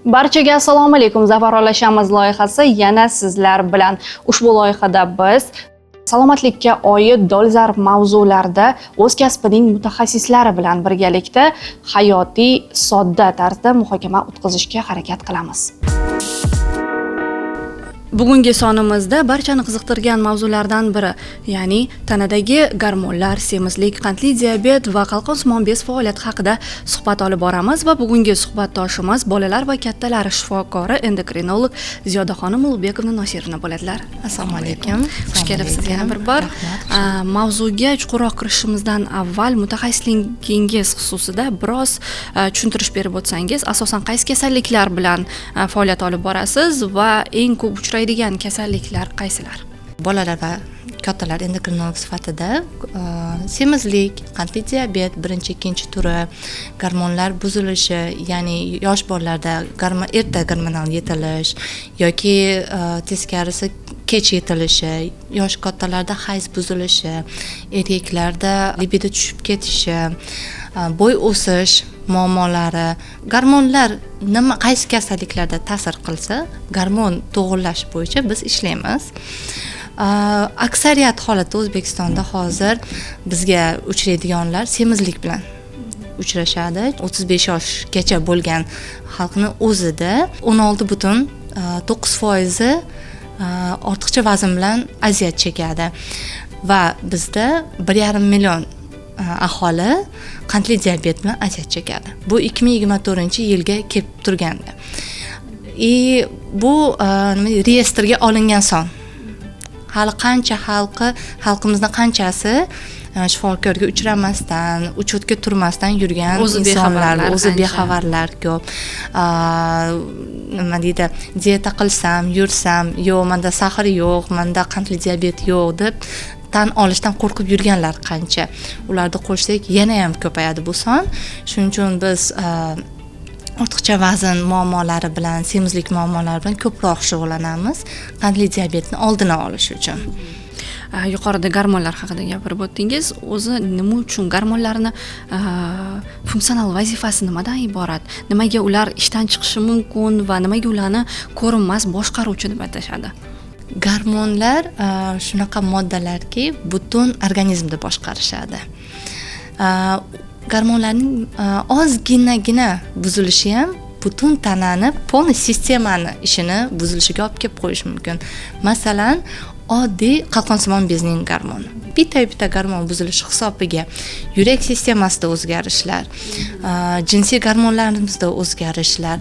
Barchaga assalomu alaykum. Zafarolashamiz loyihasi yana sizlar bilan. Ushbu loyihada biz salomatlikka oid dolzarb mavzularda o'z kasbining mutaxassislari bilan birgalikda hayotiy, sodda tarzda muhokama o'tkazishga harakat qilamiz. Bugungi sonimizda barchani qiziqtirgan mavzulardan biri, ya'ni tanadagi gormonlar, semizlik, qandli diabet va qalqonsimon bez faoliyati haqida suhbat olib boramiz va bugungi suhbatdoshimiz bolalar va kattalar shifokori endokrinolog Ziyodaxonim Ulug'bekovna Nosirova bo'ladilar. Assalomu alaykum. Xush kelibsiz yana bir bor. Mavzuga chuqurroq kirishimizdan avval mutaxassisligingiz xususida biroz tushuntirish berib o'tsangiz, asosan qaysi kasalliklar bilan faoliyat olib borasiz va eng ko'p uchraydigan kasalliklar qaysilar? Bolalar va kattalar endokrinolog sifatida semizlik, qandli diabet birinchi, ikkinchi turi, gormonlar buzilishi, ya'ni yosh bolalarda erta gormonal yetilish yoki teskarisi kech yetilishi, yosh kattalarda hayz buzilishi, erkaklarda libido tushib ketishi, bo'y o'sish muammolari, gormonlar qaysi kasalliklarda ta'sir qilsa, gormon to'g'irlash bo'yicha biz ishlaymiz. Aksariyat holatda O'zbekistonda hozir bizga uchraydiganlar semizlik bilan uchrashadi. 35 yoshgacha bo'lgan xalqning o'zida 16,9% ortiqcha vazn bilan aziyat chekadi va bizda 1,5 million aholi qandli diabet bilan aziyat chekadi. Bu 2024-yilga kelib turganda. Bu reyestrga olingan son. Hali qancha xalqimizning qanchasi shifokorga uchramasdan, uchutga turmasdan yurgan insonlar, o'zi bexabarlar ko'p. Nima deydi, dieta qilsam, yursam, yo'q, menda sahr yo'q, menda qandli diabet yo'q deb tan olishdan qo'rqib yurganlar qancha. Ularni qo'shsak yana ham ko'payadi bu son. Shuning uchun biz ortiqcha vazn muammolari bilan, semizlik muammolari bilan ko'proq shug'ullanamiz, qandli diabetni oldini olish uchun. Yuqorida gormonlar haqida gapirib o'tdingiz. O'zi nima uchun gormonlarni funksional vazifasi nimadan iborat? Nimaga ular ishdan chiqishi mumkin va nimaga ularni ko'rinmas boshqaruvchi deb atashadi? Gormonlar shunaqa moddalarki, butun organizmni boshqarishadi. Gormonlarning ozginagina buzilishi ham butun tanani, polniy sistemani ishini buzilishiga olib kelib qo'yishi mumkin. Masalan, oddiy qalqonsimon bezning gormoni. Bitta gormon buzilishi hisobiga yurak sistemasida o'zgarishlar, jinsiy gormonlarimizda o'zgarishlar,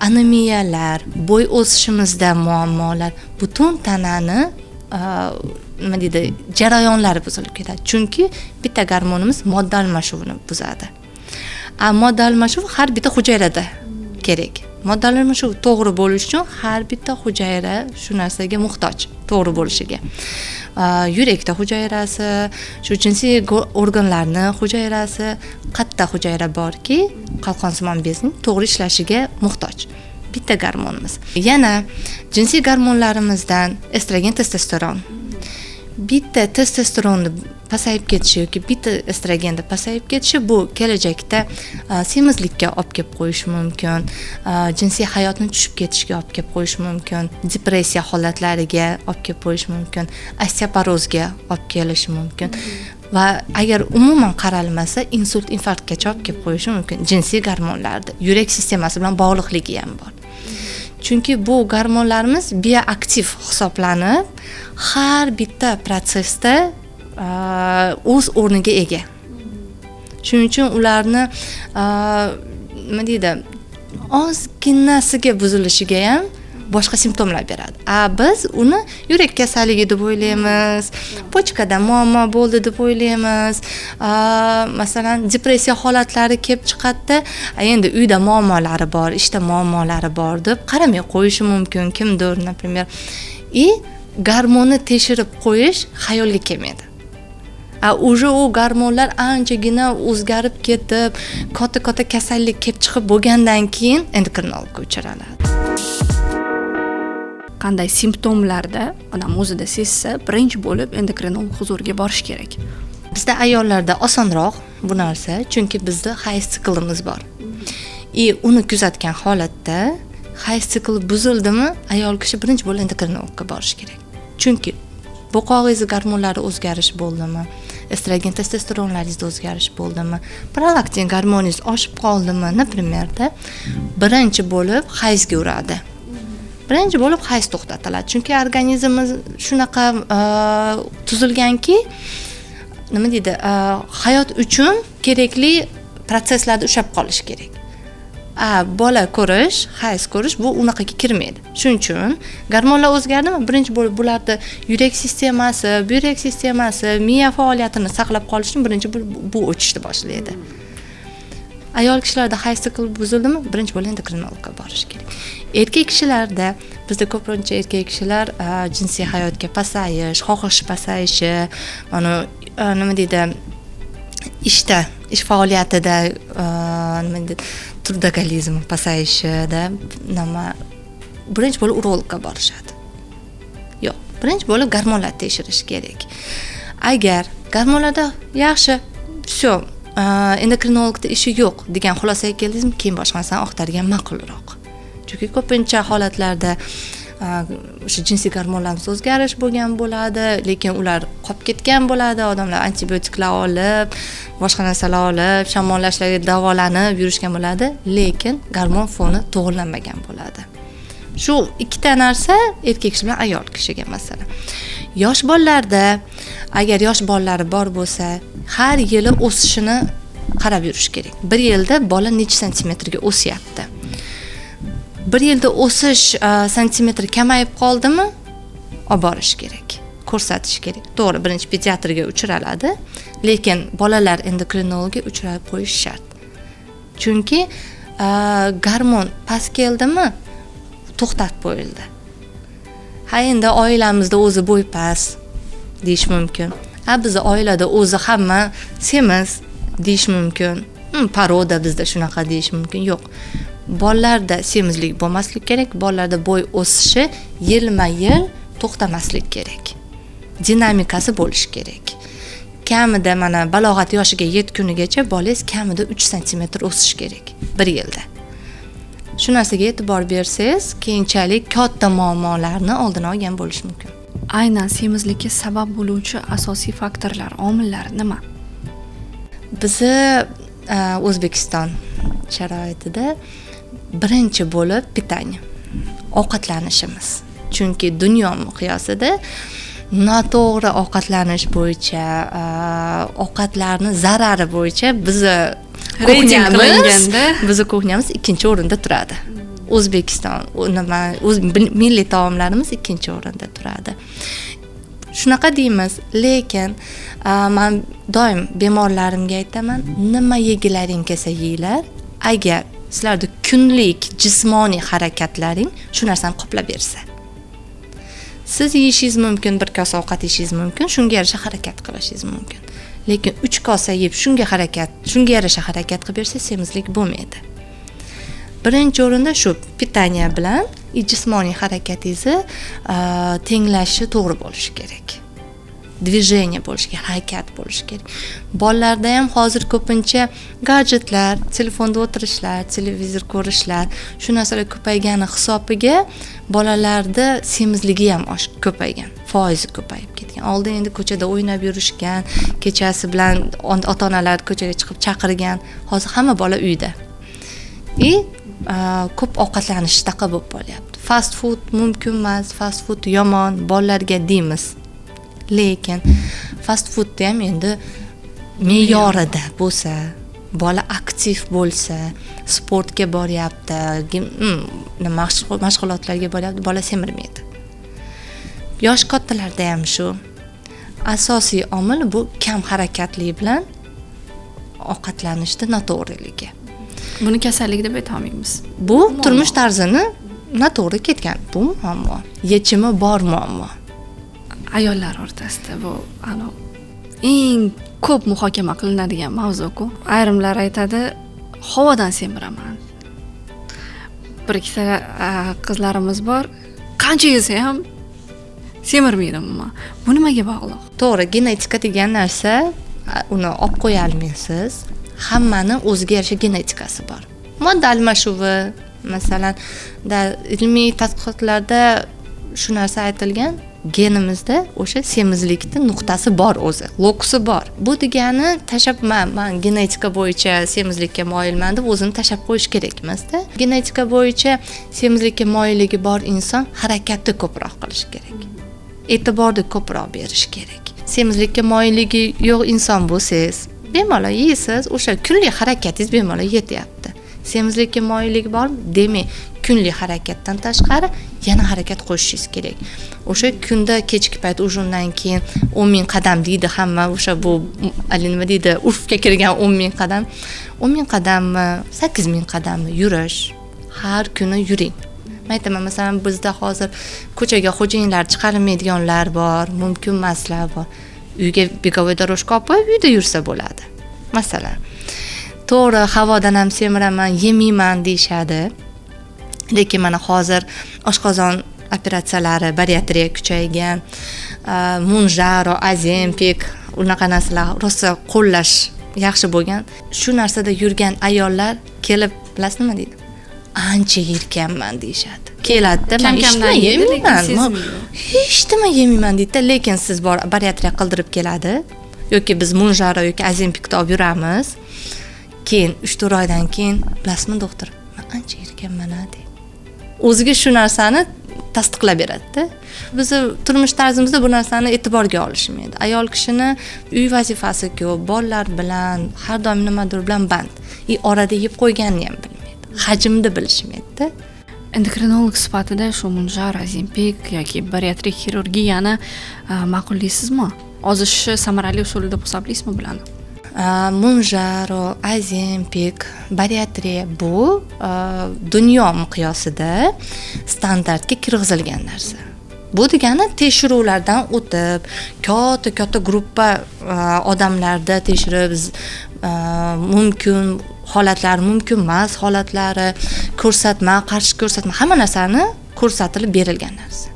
anemiyalar, bo'y o'sishimizda muammolar, butun tanani nima deydi, jarayonlari buzilib ketadi. Chunki bitta gormonimiz modda almashuvini buzadi. Modda almashuv har bitta hujayrada kerak. Modda almashuv to'g'ri bo'lish uchun har bitta hujayra shu narsaga muhtoj, to'g'ri bo'lishiga. Yurakda hujayrasi, shu jinsiy organlarni hujayrasi, qatta hujayra borki, qalqonsimon bezning to'g'ri ishlashiga muhtoj. Bitta gormonimiz. Yana jinsiy gormonlarimizdan estrogen, testosteron. Bitta testosteronni pasayib ketishi yoki bitta estrogenda pasayib ketishi bu kelajakda semizlikka olib kelib qo'yishi mumkin, jinsiy hayotni tushib ketishiga olib kelib qo'yishi mumkin, depressiya holatlariga olib kelib qo'yishi mumkin, osteoporozga olib kelishi mumkin va agar umuman qaralmasa insult, infarktgacha olib kelib qo'yishi mumkin. Jinsiy gormonlarda yurak sistemasi bilan bog'liqligi ham bor. Chunki bu gormonlarimiz bioaktiv hisoblanib, har bitta prosesda o'z o'rniga ega. Shuning uchun ularni nima deydi, ozginasiga buzilishiga ham boshqa simptomlar beradi. Biz uni yurak kasalligi deb o'ylaymiz, pochkada muammo bo'ldi deb o'ylaymiz. Masalan, depressiya holatlari kelib chiqadi. Endi uyda muammolari bor, ishda muammolari bor deb qaramay qo'yishi mumkin kimdir, например. Gormonni tekshirib qo'yish xayolga kelmaydi. Уже u gormonlar anchagina o'zgarib ketib, katta kasallik kelib chiqib bo'lgandan keyin endokrinologga uchraladi. Qanday simptomlarda odam o'zida sezsa, birinchi bo'lib endokrinolog huzuriga borish kerak? Bizda ayollarda osonroq bu narsa, chunki bizda hayz siklimiz bor. uni kuzatgan holatda hayz sikli buzildimi, ayol kishi birinchi bo'lib endokrinologga borish kerak. Chunki boqog'ingiz gormonlari o'zgarish bo'ldimi, estrogen testosteronlaringizda o'zgarish bo'ldimi, prolaktin gormoningiz oshib qoldimi, напримерda birinchi bo'lib hayzga uradi. Birinchi bo'lib hayz to'xtatiladi. Chunki organizmimiz shunaqa tuzilganki, nima deydi, hayot uchun kerakli proseslarda ushlab qolish kerak. Bola ko'rish, hayz ko'rish bu unaqaga kirmaydi. Shuning uchun gormonlar o'zgardimi, birinchi bo'lib bularda yurak sistemasi, buyrak sistemasi, miya faoliyatini saqlab qolishni birinchi bu o'chishni boshlaydi. Ayol kishilarda hayz sikli buzildimi, birinchi bo'lib endokrinologga borish kerak. Erkak kishilarda bizda ko'pincha erkak kishilar jinsiy hayotga pasayish, xohish pasayishi, mana nima deydi, ish faoliyatida nima deydi, trudokalizm pasayishida birinchi bo'lib urologga borishadi. Yo'q, birinchi bo'lib gormonlar tekshirish kerak. Agar gormonlarda yaxshi, всё, endokrinologda ishi yo'q degan xulosaga keldingizmi, keyin boshqa narsani oqtargan ma'qulroq. Chunki ko'pincha holatlarda o'sha jinsiy gormonlarimiz o'zgarish bo'lgan bo'ladi, lekin ular qolib ketgan bo'ladi. Odamlar antibiotiklar olib, boshqa narsalar olib, shamollashlarga davolanib yurishgan bo'ladi, lekin gormon foni to'g'rilanmagan bo'ladi. Shu ikkita narsa erkak kishi bilan ayol kishiga masalan. Yosh bolalarda, agar yosh bolalari bor bo'lsa, har yili o'sishini qarab yurish kerak. Bir yilda bola necha santimetrga o'syapti? Bir yilda o'sish santimetri kamayib qoldimi, olib borish kerak, ko'rsatish kerak. To'g'ri, birinchi pediatrga uchraladi, lekin bolalar endokrinologiga uchrab qo'yish shart. Chunki gormon past keldimi, to'xtatib qo'yildi. Endi oilamizda o'zi bo'y past deyish mumkin. Bizning oilada o'zi hamma semiz deyish mumkin. Paroda bizda shunaqa deyish mumkin. Yo'q. Bolalarda semizlik bo'lmaslik kerak, bolalarda bo'y o'sishi yilma-yil to'xtamaslik kerak. Dinamikasi bo'lishi kerak. Kamida mana balog'at yoshiga yetgunigacha bolangiz kamida 3 sm o'sish kerak bir yilda. Shu narsaga e'tibor bersangiz, keyinchalik katta muammolarni oldini olgan bo'lish mumkin. Aynan semizlikka sabab bo'luvchi asosiy faktorlar, omillar nima? Bizi O'zbekiston sharoitida birinchi bo'lib pitaniya, ovqatlanishimiz. Chunki dunyo miqyosida noto'g'ri ovqatlanish bo'yicha, ovqatlarni zarari bo'yicha bizni kuxnyamiz ikkinchi o'rinda turadi. O'zbekiston, o'z milliy taomlarimiz ikkinchi o'rinda turadi. Shunaqa deymiz, lekin men doim bemorlarimga aytaman, nima yegilaring kelsa yeylar, agar sizlarda kunlik jismoniy harakatlaring shu narsani qoplab bersa. Siz yeyishingiz mumkin, bir kosa ovqat yeyishingiz mumkin, shunga yarasha harakat qilishingiz mumkin. Lekin 3 kosa yeb shunga yarasha harakat qilib bersa, semizlik bo'lmaydi. Birinchi o'rinda shu pitaniya bilan jismoniy harakatingizni tenglashi to'g'ri bo'lishi kerak. Движение bo'lishi kerak, harakat bo'lishi kerak. Bolalarda ham hozir ko'pincha gadjetlar, telefonda o'tirishlar, televizor ko'rishlar, shu narsalar ko'paygani hisobiga bolalarda semizligi ham ko'paygan, foizi ko'payib ketgan. Oldin endi ko'chada o'ynab yurishgan, kechasi bilan ota-onalar ko'chaga chiqib chaqirgan, hozir hamma bola uyda. Ko'p ovqatlanish taqa bo'lib qolyapti. Fast food mumkin emas, fast food yomon bolalarga deymiz. Lekin fast foodda ham endi me'yorida bo'lsa, bola aktiv bo'lsa, sportga boryapti, mashg'ulotlarga boryapti, bola semirmaydi. Yosh kattalarda ham shu. Asosiy omil bu kam harakatli bilan ovqatlanishda noto'g'riligi. Buni kasallik deb aytolmaymiz. Bu turmush tarzini noto'g'ri ketgan. Bu muammo. Yechimi bor muammo. Ayollar o'rtasida bu eng ko'p muhokama qilinadigan mavzu-ku. Ayrimlar aytadi, havodan semiraman. Bir ikkita qizlarimiz bor, qancha yesa ham semirmaydi umuman. Bu nimaga bog'liq? To'g'ri, genetika degan narsa uni olib qo'ya olmaysiz. Hammani o'ziga yarasha genetikasi bor. modda almashuvi, masalan, ilmiy tadqiqotlarda shu narsa aytilgan, genimizda o'sha semizlikning nuqtasi bor, o'zi lokusi bor. Bu degani tashab men genetika bo'yicha semizlikka moyilman deb o'zini tashab qo'yish kerak emasda. Genetika bo'yicha semizlikka moyilligi bor inson harakatni ko'proq qilish kerak. E'tiborni ko'proq berish kerak. Semizlikka moyilligi yo'q inson bo'lsangiz, bemalol yeysiz, o'sha kunlik harakatingiz bemalol yetyapti. Semizlikka moyillik bor, demak, kunlik harakatdan tashqari yana harakat qo'shishingiz kerak. O'sha kunda kechki payt ujundan keyin 10,000 qadam deydi hamma, o'sha bu nima deydi, urfga kirgan 10,000 qadam. 10,000 qadammi, 8,000 qadammi yurish, har kuni yuring. Men aytaman, masalan, bizda hozir ko'chaga xo'jayinlar chiqarilmaydiganlar bor, mumkin emaslar bor. Uyga begovoy doroshka olib qo'yib, uyda yursa bo'ladi. Masalan, to'g'ri, havodan ham semiraman, yemayman deyshadi. Lekin mana hozir oshqozon operatsiyalari, bariatriya kuchaygan, Mounjaro, Ozempic, unaqa narsalar rosa qo'llash yaxshi bo'lgan. Shu narsada yurgan ayollar kelib, bilasizmi nima deydi? Ancha yirkanman deyshadi. Keladi-da, men yeyman, hech nima yemayman deydi, lekin siz bariatriya qildirib keladi yoki biz Mounjaro yoki Ozempicni olib yuramiz. Keyin 3-4 oydan keyin, bilasizmi doktor, men ancha yirkanman deydi. O'ziga shu narsani tasdiqlab beradi-da. Bizni turmush tarzimizda bu narsani e'tiborga olishmaydi. Ayol kishini uy vazifasi ko'p, bolalar bilan har doim nimadir bilan band. Orada yeb qo'yganini ham bilmaydi. Hajmni bilishmaydi-da. Endokrinolog sifatida shu Mounjaro, Ozempic yoki bariatrik xirurgiyani ma'qullaysizmi? Ozishni samarali usul deb hisoblaysizmi bularni? Mounjaro, Ozempic, bariatriya bu dunyo miqyosida standartga kirgizilgan narsa. Bu degani tekshiruvlardan o'tib, katta gruppa odamlarda tekshirib, mumkin holatlar, mumkin emas holatlari, ko'rsatma, qarshi ko'rsatma, hamma narsani ko'rsatilib berilgan narsa.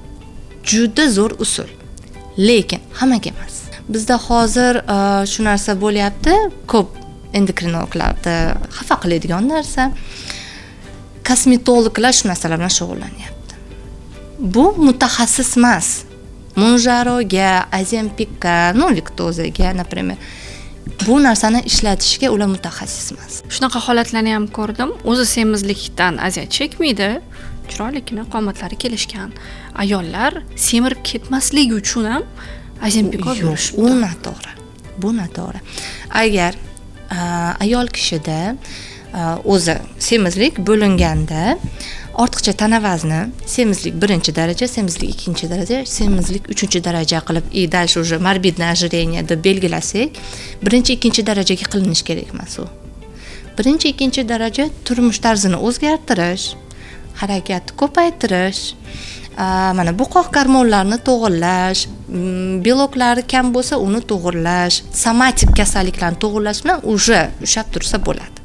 Juda zo'r usul. Lekin hammaga emas. Bizda hozir shu narsa bo'lyapti, ko'p endokrinologlarda xafa qiladigan narsa. Kosmetologlar shu narsalar bilan shug'ullanyapti. Bu mutaxassis emas. Mounjaroga, Ozempicga, Victozaga, например, bu narsani ishlatishga ular mutaxassis emas. Shunaqa holatlarni ham ko'rdim. O'zi semizlikdan aziyat chekmaydi, chiroyligina qomatlari kelishgan ayollar semirib ketmasligi uchun ham Ozempic olib yurishibdi. Bu noto'g'ri. Bu noto'g'ri. Agar ayol kishida o'zi semizlik bo'linganda ortiqcha tana vazni, semizlik 1-daraja, semizlik 2-daraja, semizlik 3-daraja qilib, дальше уже morbidное ожирение deb belgilasak, 1-2-darajaga qilinish kerak emas u. 1-2-daraja turmush tarzini o'zgartirish, harakatni ko'paytirish, mana buqoq gormonlarni to'g'irlash, beloklari kam bo'lsa uni to'g'irlash, somatik kasalliklarni to'g'irlash bilan уже ushab tursa bo'ladi.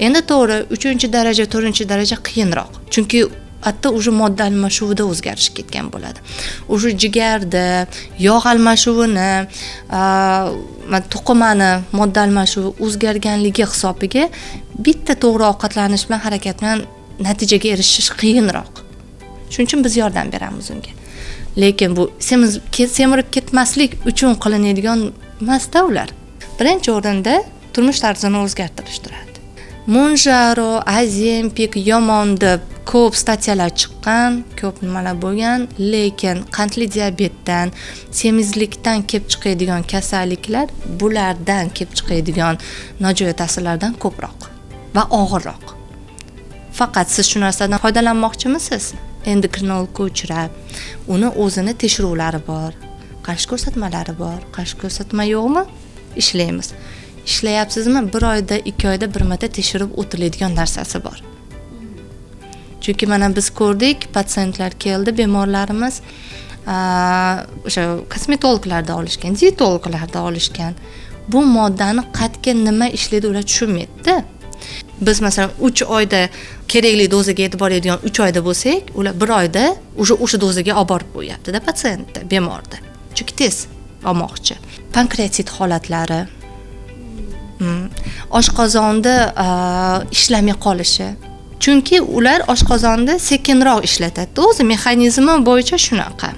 Endi to'g'ri 3-daraja, 4-daraja qiyinroq. Chunki hatto уже modda almashuvida o'zgarish ketgan bo'ladi. Уже jigarda yog' almashuvini, to'qimani modda almashuvi o'zgarganligi hisobiga bitta to'g'ri ovqatlanish bilan harakat bilan natijaga erishish qiyinroq. Shuning uchun biz yordam beramiz unga. Lekin bu semirib ketmaslik uchun qilinadigan emas-da ular. Birinchi o'rinda turmush tarzini o'zgartirish turadi. Mounjaro, Ozempic yomon deb ko'p statyalar chiqqan, ko'p nimalar bo'lgan, lekin qandli diabetdan, semizlikdan kelib chiqadigan kasalliklar bulardan kelib chiqadigan nojo'ya ta'sirlardan ko'proq va og'irroq. Faqat siz shu narsadan foydalanmoqchimisiz? Endokrinologga uchrab, uni o'zini tekshiruvlari bor, qarshi ko'rsatmalari bor, qarshi ko'rsatma yo'qmi? Ishlaymiz. Ishlayapsizmi? 1 oyda, 2 oyda bir marta tekshirib o'tiladigan narsasi bor. Chunki mana biz ko'rdik, patsientlar keldi, bemorlarimiz o'sha kosmetologlarda olishgan, dietologlarda olishgan. Bu moddani qatga nima ishlaydi ular tushunmaydi. Biz masalan 3 oyda kerakli dozaga e'tibor beradigan 3 oyda bo'lsak, ular 1 oyda o'sha dozaga olib borib qo'yapti-da patsientda, bemorda. Chunki tez olmoqchi. Pankreatit holatlari Oshqozonda ishlamay qolishi. Chunki ular oshqozonda sekinroq ishlatadi. O'zi mexanizmi bo'yicha shunaqa.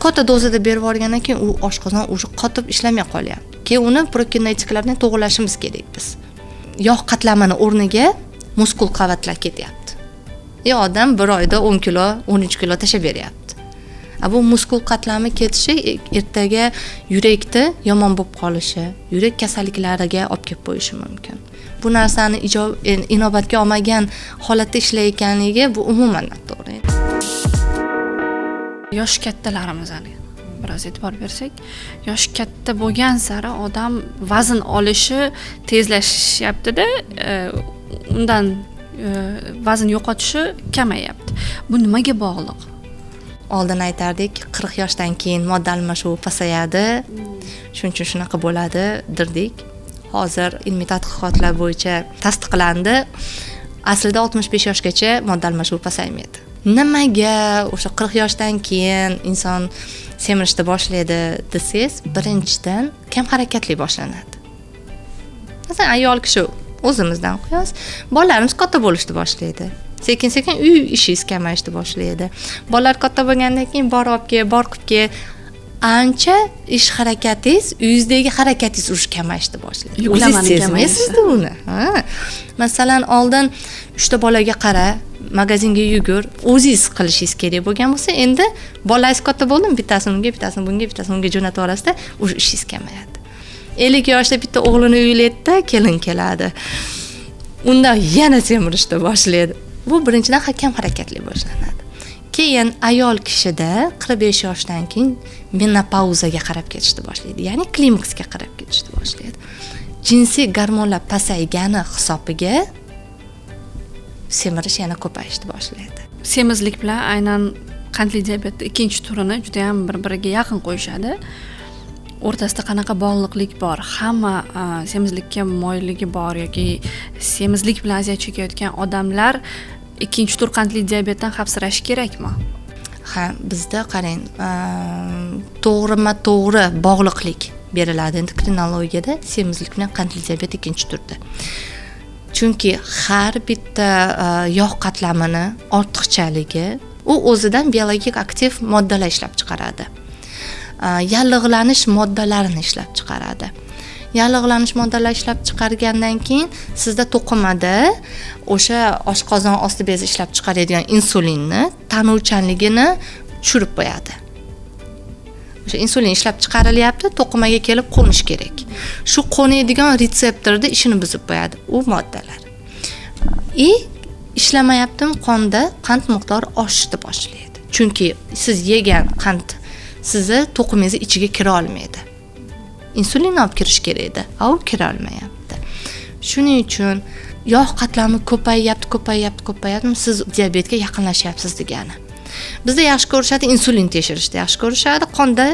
Katta dozada berib yuborgandan keyin u oshqozon уже qotib ishlamay qolyapti. Keyin uni prokinetiklar bilan to'g'rilashimiz kerak biz. Yog' qatlamini o'rniga muskul qavatlar ketyapti. Odam bir oyda 10 kilo, 13 kilo tashab beryapti. Bu muskul qatlami ketishi ertaga yurakda yomon bo'lib qolishi, yurak kasalliklariga olib kelib qo'yishi mumkin. Bu narsani inobatga olmagan holatda ishlayotganligi bu umuman noto'g'ri. Yosh kattalarimiz biroz e'tibor bersak, yosh katta bo'lgan sari odam vazn olishi tezlashyapti-da, undan vazn yo'qotishi kamayapti. Bu nimaga bog'liq? Oldin aytardik, 40 yoshdan keyin modda almashuvi pasayadi. Shuning uchun shunaqa bo'ladi, dirdik. Hozir ilmiy tadqiqotlar bo'yicha tasdiqlandi. Aslida 65 yoshgacha modda almashuvi pasaymaydi. Nimaga o'sha 40 yoshdan keyin inson semirishni boshlaydi desangiz, birinchidan kam harakatli boshlanadi. Masalan, ayol kishi o'zimizdan qiyos, bolalarimiz katta bo'lishni boshlaydi. Sekin-sekin uy ishingiz kamayishni boshlaydi. Bolalar katta bo'lgandan keyin borib kel, ancha ish harakatingiz, uyingizdagi harakatingiz уже kamayishni boshlaydi. Yuklamani sezmaysizda uni. Masalan, oldin 3 ta bolaga qara, magazinga yugur, o'zingiz qilishingiz kerak bo'lgan bo'lsa, endi bolangiz katta bo'ldimi, bittasini unga, bittasini bunga, bittasini unga jo'natib yuborasizda, уже ishingiz kamayadi. 50 yoshda bitta o'g'lini uylaydi-da, kelin keladi. Unda yana semirishni boshlaydi. Bu birinchidan kam harakatli boshlanadi. Keyin ayol kishida 45 yoshdan keyin menopauzaga qarab ketishni boshlaydi. Ya'ni klimaksga qarab ketishni boshlaydi. Jinsiy gormonlar pasaygani hisobiga semirish yana ko'payishni boshlaydi. Semizlik bilan aynan qandli diabetning ikkinchi turini juda ham bir-biriga yaqin qo'yishadi. O'rtasida qanaqa bog'liqlik bor? Hamma semizlikka moyilligi bor yoki semizlik bilan aziyat chekayotgan odamlar ikkinchi tur qandli diabetdan xavfsirashi kerakmi? Ha, bizda qarang, to'g'rima-to'g'ri bog'liqlik beriladi endokrinologiyada semizlik bilan qandli diabet ikkinchi turda. Chunki har bitta yog' qatlamini ortiqchaligi u o'zidan biologik aktiv moddalar ishlab chiqaradi. Yallig'lanish moddalarini ishlab chiqaradi. Yallig'lanish moddalari ishlab chiqargandan keyin sizda to'qimada o'sha oshqozon osti bezi ishlab chiqaradigan insulinni tanuvchanligini tushirib qo'yadi. O'sha insulin ishlab chiqarilyapti, to'qimaga kelib qo'nish kerak. Shu qo'nadigan retseptorda ishini buzib qo'yadi u moddalar. Ishlamayaptimi, qonda qand miqdori oshishni boshlaydi. Chunki siz yegan qand sizni to'qimangiz ichiga kira olmaydi. Insulin olib kirish kerak edi, u kira olmayapti. Shuning uchun yog' qatlami ko'payapti, siz diabetga yaqinlashyapsiz degani. Bizda yaxshi ko'rishadi, insulin tekshirishni yaxshi ko'rishadi, qonda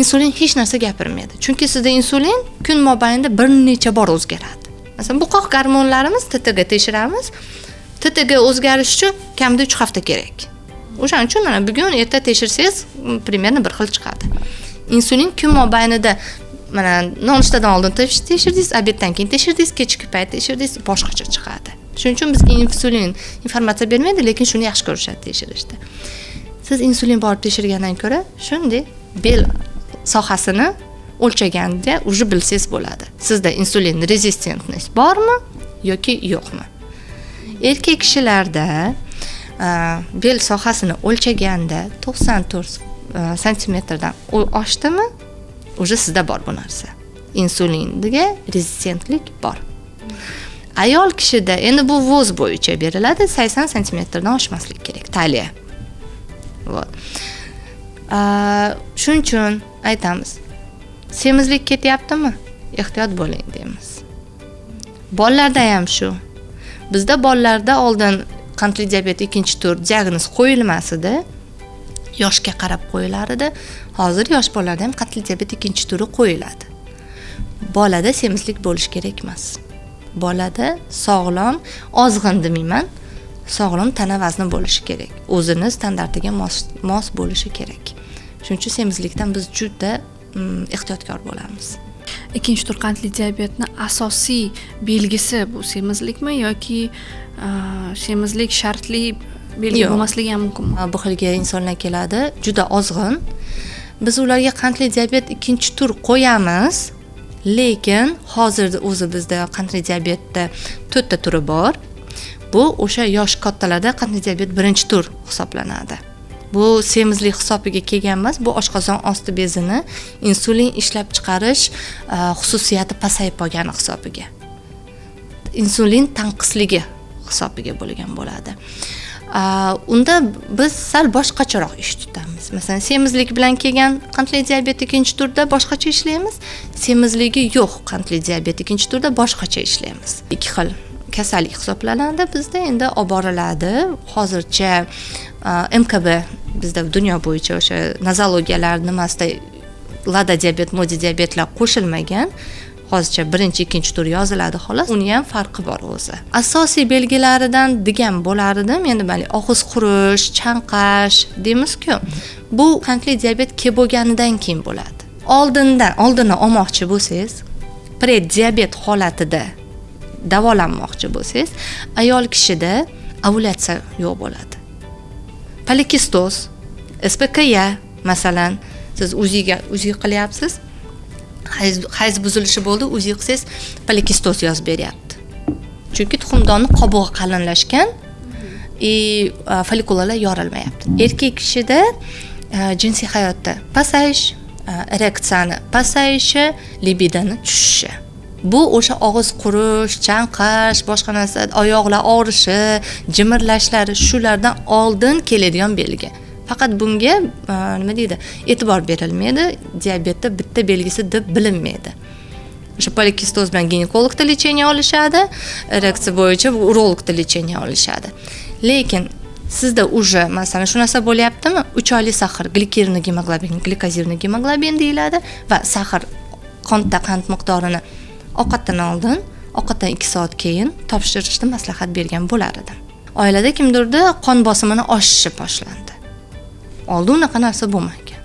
insulin hech narsa gapirmaydi. Chunki sizda insulin kun mobaynida bir necha bor o'zgaradi. Masalan, buqoq gormonlarimiz TTG tekshiramiz. TTG o'zgarish uchun kamida 3 hafta kerak. O'shaning uchun mana bugun erta tekshirsangiz, примерно bir xil chiqadi. Insulin kun mobaynida mana nonushtadan oldin tekshirdingiz, obeddan keyin tekshirdingiz, kechki payt tekshirdingiz, boshqacha chiqadi. Shuning uchun bizga insulin informatsiya bermaydi, lekin shuni yaxshi ko'rishadi tekshirishda. Siz insulin borib tekshirgandan ko'ra, shunday bel sohasini o'lchaganda уже bilsangiz bo'ladi. Sizda insulin rezistentность bormi yoki yo'qmi? Erkak kishilarda bel sohasini o'lchaganda 94 santimetrdan oshdimi, уже sizda bor bu narsa. Insulinga rezistentlik bor. Ayol kishida endi bu voz bo'yicha beriladi, 80 santimetrdan oshmaslik kerak taliya. Shuning uchun aytamiz, semizlik ketyaptimi? Ehtiyot bo'ling deymiz. Bolalarda ham shu. Bizda bolalarda oldin qandli diabet ikkinchi tur diagnoz qo'yilmasida, yoshga qarab qo'yilar edi. Hozir yosh bolalarda ham qandli diabet ikkinchi turi qo'yiladi. Bolada semizlik bo'lish kerak emas. Bolada sog'lom, ozg'in demayman, sog'lom tana vazni bo'lishi kerak. O'zini standartiga mos bo'lishi kerak. Shuning uchun semizlikdan biz juda ehtiyotkor bo'lamiz. ikkinchi tur qandli diabetni asosiy belgisi bu semizlikmi yoki semizlik shartli belgi Yo'q. bo'lmasligi ham mumkinmi? Bu xilga insonlar keladi, juda ozg'in. Biz ularga qandli diabet ikkinchi tur qo'yamiz, lekin hozir o'zi bizda qandli diabetda 4 ta turi bor. Bu o'sha yosh kattalarda qandli diabet birinchi tur hisoblanadi. Bu semizlik hisobiga kelgan emas, bu oshqozon osti bezini insulin ishlab chiqarish xususiyati pasayib qolgani hisobiga. Insulin tanqisligi hisobiga bo'lgan bo'ladi. Unda biz sal boshqacharoq ish tutamiz. Masalan, semizlik bilan kelgan qandli diabet ikkinchi turda boshqacha ishlaymiz, semizligi yo'q qandli diabet ikkinchi turda boshqacha ishlaymiz. Ikki xil kasallik hisoblanadi bizda, endi olib boriladi. Hozircha MKB bizda dunyo bo'yicha o'sha nozologiyalar nimasida lada diabet, modi diabetlar qo'shilmagan. Hozircha birinchi, ikkinchi tur yoziladi xolos. Uni ham farqi bor o'zi. Asosiy belgilaridan degan bo'lar edim, endi mana og'iz qurish, chanqash deymiz-ku. Bu qandli diabet kelib bo'lganidan keyin bo'ladi. Oldini olmoqchi bo'lsangiz, preddiabet holatida davolanmoqchi bo'lsangiz, ayol kishida ovulyatsiya yo'q bo'ladi. Polikistoz, SPKya, masalan, siz UZI qilyapsiz, hayz buzilishi bo'ldi, UZI qilsangiz polikistoz yozib beryapti. Chunki tuxumdonni qobig'i qalinlashgan, follikularlar yorilmayapti. Erkak kishida jinsiy hayotda pasayish, ereksiyani pasayishi, libidoni tushishi. Bu o'sha og'iz qurish, chanqash, boshqa narsa, oyoqlar og'rishi, jimirlashlari shulardan oldin keladigan belgi. Faqat bunga nima deydi, e'tibor berilmaydi, diabetda bitta belgisi deb bilinmaydi. O'sha polikistoz bilan ginekologda lecheniya olishadi, ereksiya bo'yicha urologda lecheniya olishadi. Lekin sizda уже masalan shu narsa bo'lyaptimi? 3 oylik sahr, glikirni gemoglobin, glikozirni gemoglobin deyiladi va sahr qonda qand miqdorini ovqatdan oldin, ovqatdan 2 soat keyin topshirishni maslahat bergan bo'lar edi. Oilada kimdirda qon bosimini oshishi boshlandi. Oldin unaqa narsa bo'lmagan.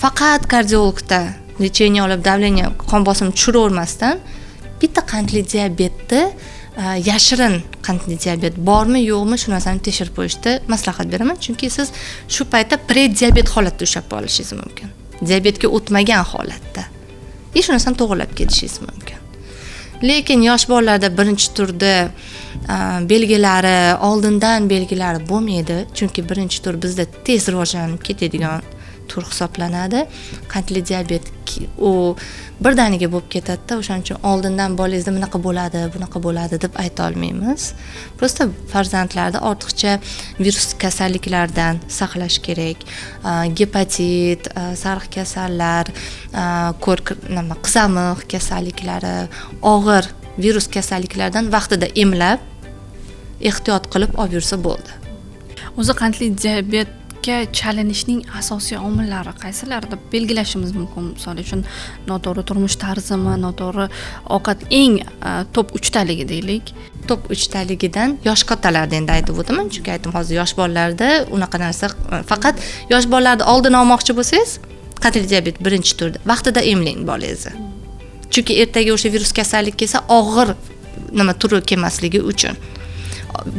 Faqat kardiologda lecheniya olib, davleniya, qon bosimini tushiravermasdan bitta qandli diabetni yashirin qandli diabet bormi, yo'qmi, shu narsani tekshirib qo'yishni maslahat beraman, chunki siz shu paytda preddiabet holatda ushlab qolishingiz mumkin. Diabetga o'tmagan holatda. Shu narsani to'g'rilab ketishingiz mumkin. Lekin yosh bolalarda birinchi turda belgilari, oldindan belgilari bo'lmaydi, chunki birinchi tur bizda tez rivojlanib ketadigan tur hisoblanadi. Qandli diabet u birdaniga bo'lib ketadi-da, o'shaning uchun oldindan bolangizda bunaqa bo'ladi deb ayta olmaymiz. Prosta farzandlarda ortiqcha virus kasalliklardan saqlash kerak. Gepatit, sariq kasallar, qizamiq kasalliklari, og'ir virus kasalliklardan vaqtida emlab, ehtiyot qilib olib yursa bo'ldi. O'zi qandli diabetga chalinishning asosiy omillari qaysilar deb belgilashimiz mumkin? Misol uchun noto'g'ri turmush tarzimi, noto'g'ri ovqat, eng top 3 taligi deylik. Top 3 taligidan yosh kattalarda endi aytib o'taman, chunki aytdim hozir yosh bolalarda unaqa narsa, faqat yosh bolalarda oldini olmoqchi bo'lsangiz, qandli diabet birinchi turda vaqtida emlang bolangizni. Chunki ertaga o'sha virus kasallik kelsa, og'ir turi kelmasligi uchun.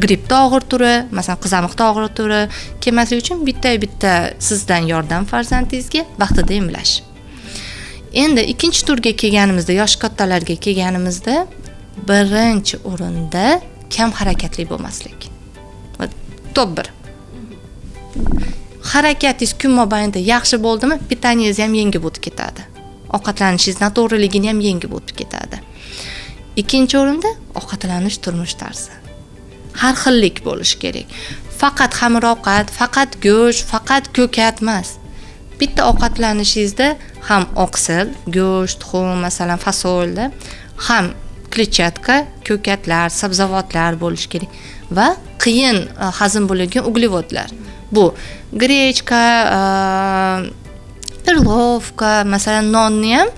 Grippda og'ir turi, masalan, qizamiqda og'ir turi kelmasligi uchun bitta sizdan yordam farzandingizga vaqtida emlash. Endi ikkinchi turga kelganimizda, yosh kattalarga kelganimizda, birinchi o'rinda kam harakatli bo'lmaslik. Top 1. Harakatingiz kun mobaynida yaxshi bo'ldimi, pitangiz ham yengib o'tib ketadi. Ovqatlanishingiz noto'g'riligini ham yengib o'tib ketadi. Ikkinchi o'rinda ovqatlanish turmush tarzi. Har xillik bo'lishi kerak. Faqat xamir ovqat, faqat go'sht, faqat ko'kat emas. Bitta ovqatlanishingizda ham oqsil, go'sht, tuxum, masalan, fasolda, ham kletchatka, ko'katlar, sabzavotlar bo'lishi kerak va qiyin hazm bo'ladigan uglevodlar. Bu grechka, pirlovka, masalan, nonni ham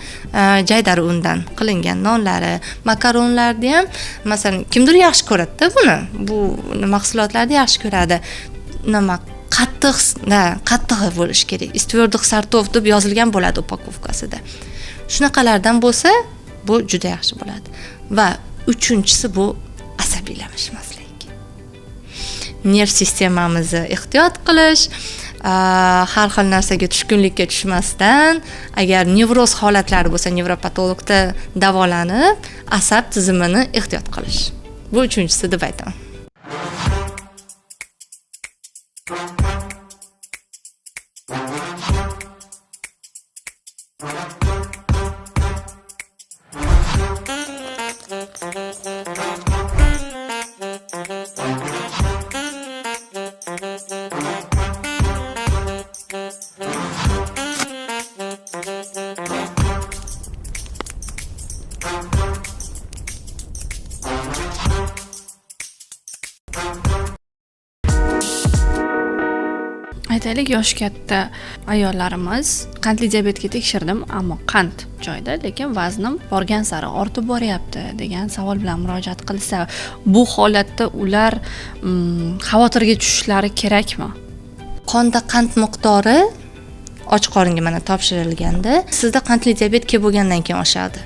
jaydari undan qilingan nonlari, makaronlarni ham, masalan, kimdir yaxshi ko'radi-da buni. Bu mahsulotlarni yaxshi ko'radi. Qattiq bo'lishi kerak. Istvordiq sartov deb yozilgan bo'ladi upakovkasida. Shunaqalardan bo'lsa, bu juda yaxshi bo'ladi. Va uchinchisi bu asabiylashmaslik. Nerv sistemamizni ehtiyot qilish, har xil narsaga tushkunlikka tushmasdan, agar nevroz holatlari bo'lsa, nevropatologda davolanib, asab tizimini ehtiyot qilish. Bu uchinchisi deb aytaman. Aytaylik, yoshi katta ayollarimiz qandli diabetga tekshirdim, ammo qand joyida, lekin vaznim borgan sari ortib boryapti degan savol bilan murojaat qilsa, bu holatda ular xavotirga tushishlari kerakmi? Qonda qand miqdori och qoringa mana topshirilganda, sizda qandli diabet kelib bo'lgandan keyin oshadi.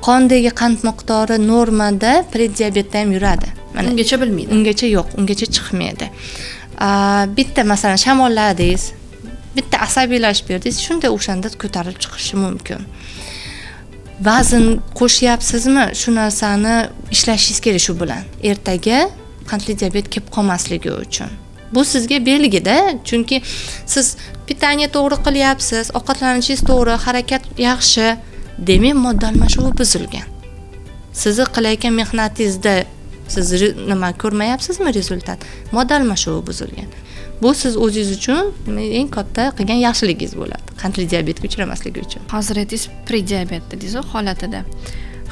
Qondagi qand miqdori normada prediabetda ham yuradi. Mana ungacha bilmaydi. Ungacha yo'q, ungacha chiqmaydi. Bitta masalan shamolladingiz, bitta asabiylashib berdingiz, shunda o'shanda ko'tarilib chiqishi mumkin. Vazn qo'shyapsizmi, shu narsani ishlashingiz kerak shu bilan. Ertaga qandli diabet kelib qolmasligi uchun. Bu sizga belgida, chunki siz pitaniya to'g'ri qilyapsiz, ovqatlanishingiz to'g'ri, harakat yaxshi, demak modda almashuvi buzilgan. Sizni qilayotgan mehnatingizda siz nima ko'rmayapsizmi rezultat? Modda almashuvi buzilgan. Bu siz o'zingiz uchun eng katta qilgan yaxshiligingiz bo'ladi. Qandli diabetga uchramasligi uchun. Hozir aytingiz prediabet dedingiz holatida.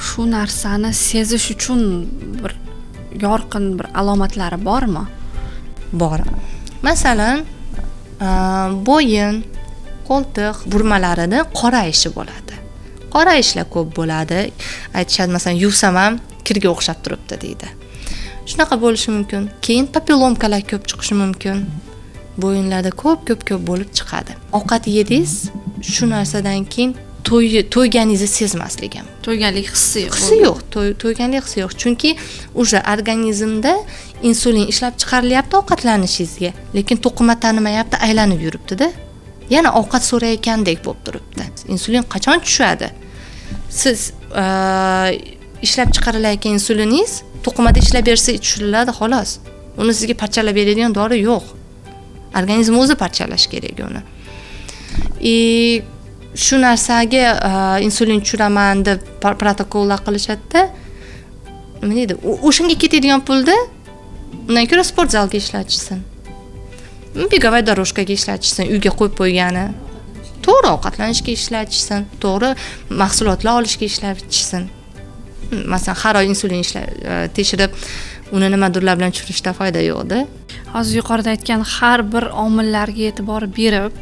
Shu narsani sezish uchun bir yorqin bir alomatlari bormi? Bor. Masalan, bo'yin, qo'ltiq burmalarida qorayishi bo'ladi. Qorayishlar ko'p bo'ladi. Aytishadi, masalan, yuvsam ham kirga o'xshab turibdi deydi. Shunaqa bo'lishi mumkin. Keyin papillomkalar ko'p chiqishi mumkin. Bo'yinlarda ko'p bo'lib chiqadi. Ovqat yedingiz, shu narsadan keyin to'yganingizni sezmaslik ham. To'yganlik hissi yo'q. Hissi yo'q, to'yganlik hissi yo'q. Chunki o'sha organizmda insulin ishlab chiqarilyapti ovqatlanishingizga, lekin to'qima tanimayapti, aylanib yuribdi-da. Yana ovqat so'rayotgandek bo'lib turibdi. Insulin qachon tushadi? Siz ishlab chiqarilayotgan insuliningiz to'qimada ishlab bersa tushiriladi, xolos. Uni sizga parchalab beradigan dori yo'q. Organizm o'zi parchalash kerak uni. Shu narsaga insulin tushiraman deb protokollar qilishadi-da. Nima deydi? O'shanga ketadigan pulda undan ko'ra sport zalga ishlatishsin. Begovoy doroshkaga ishlatishsin, uyga qo'yib qo'ygani. To'g'ri ovqatlanishga ishlatishsin, to'g'ri mahsulotlar olishga ishlatishsin. Masalan, har oy insulin tekshirib, uni nimadirlar bilan tushirishda foyda yo'q-da. Hozir yuqorida aytgan har bir omillarga e'tibor berib,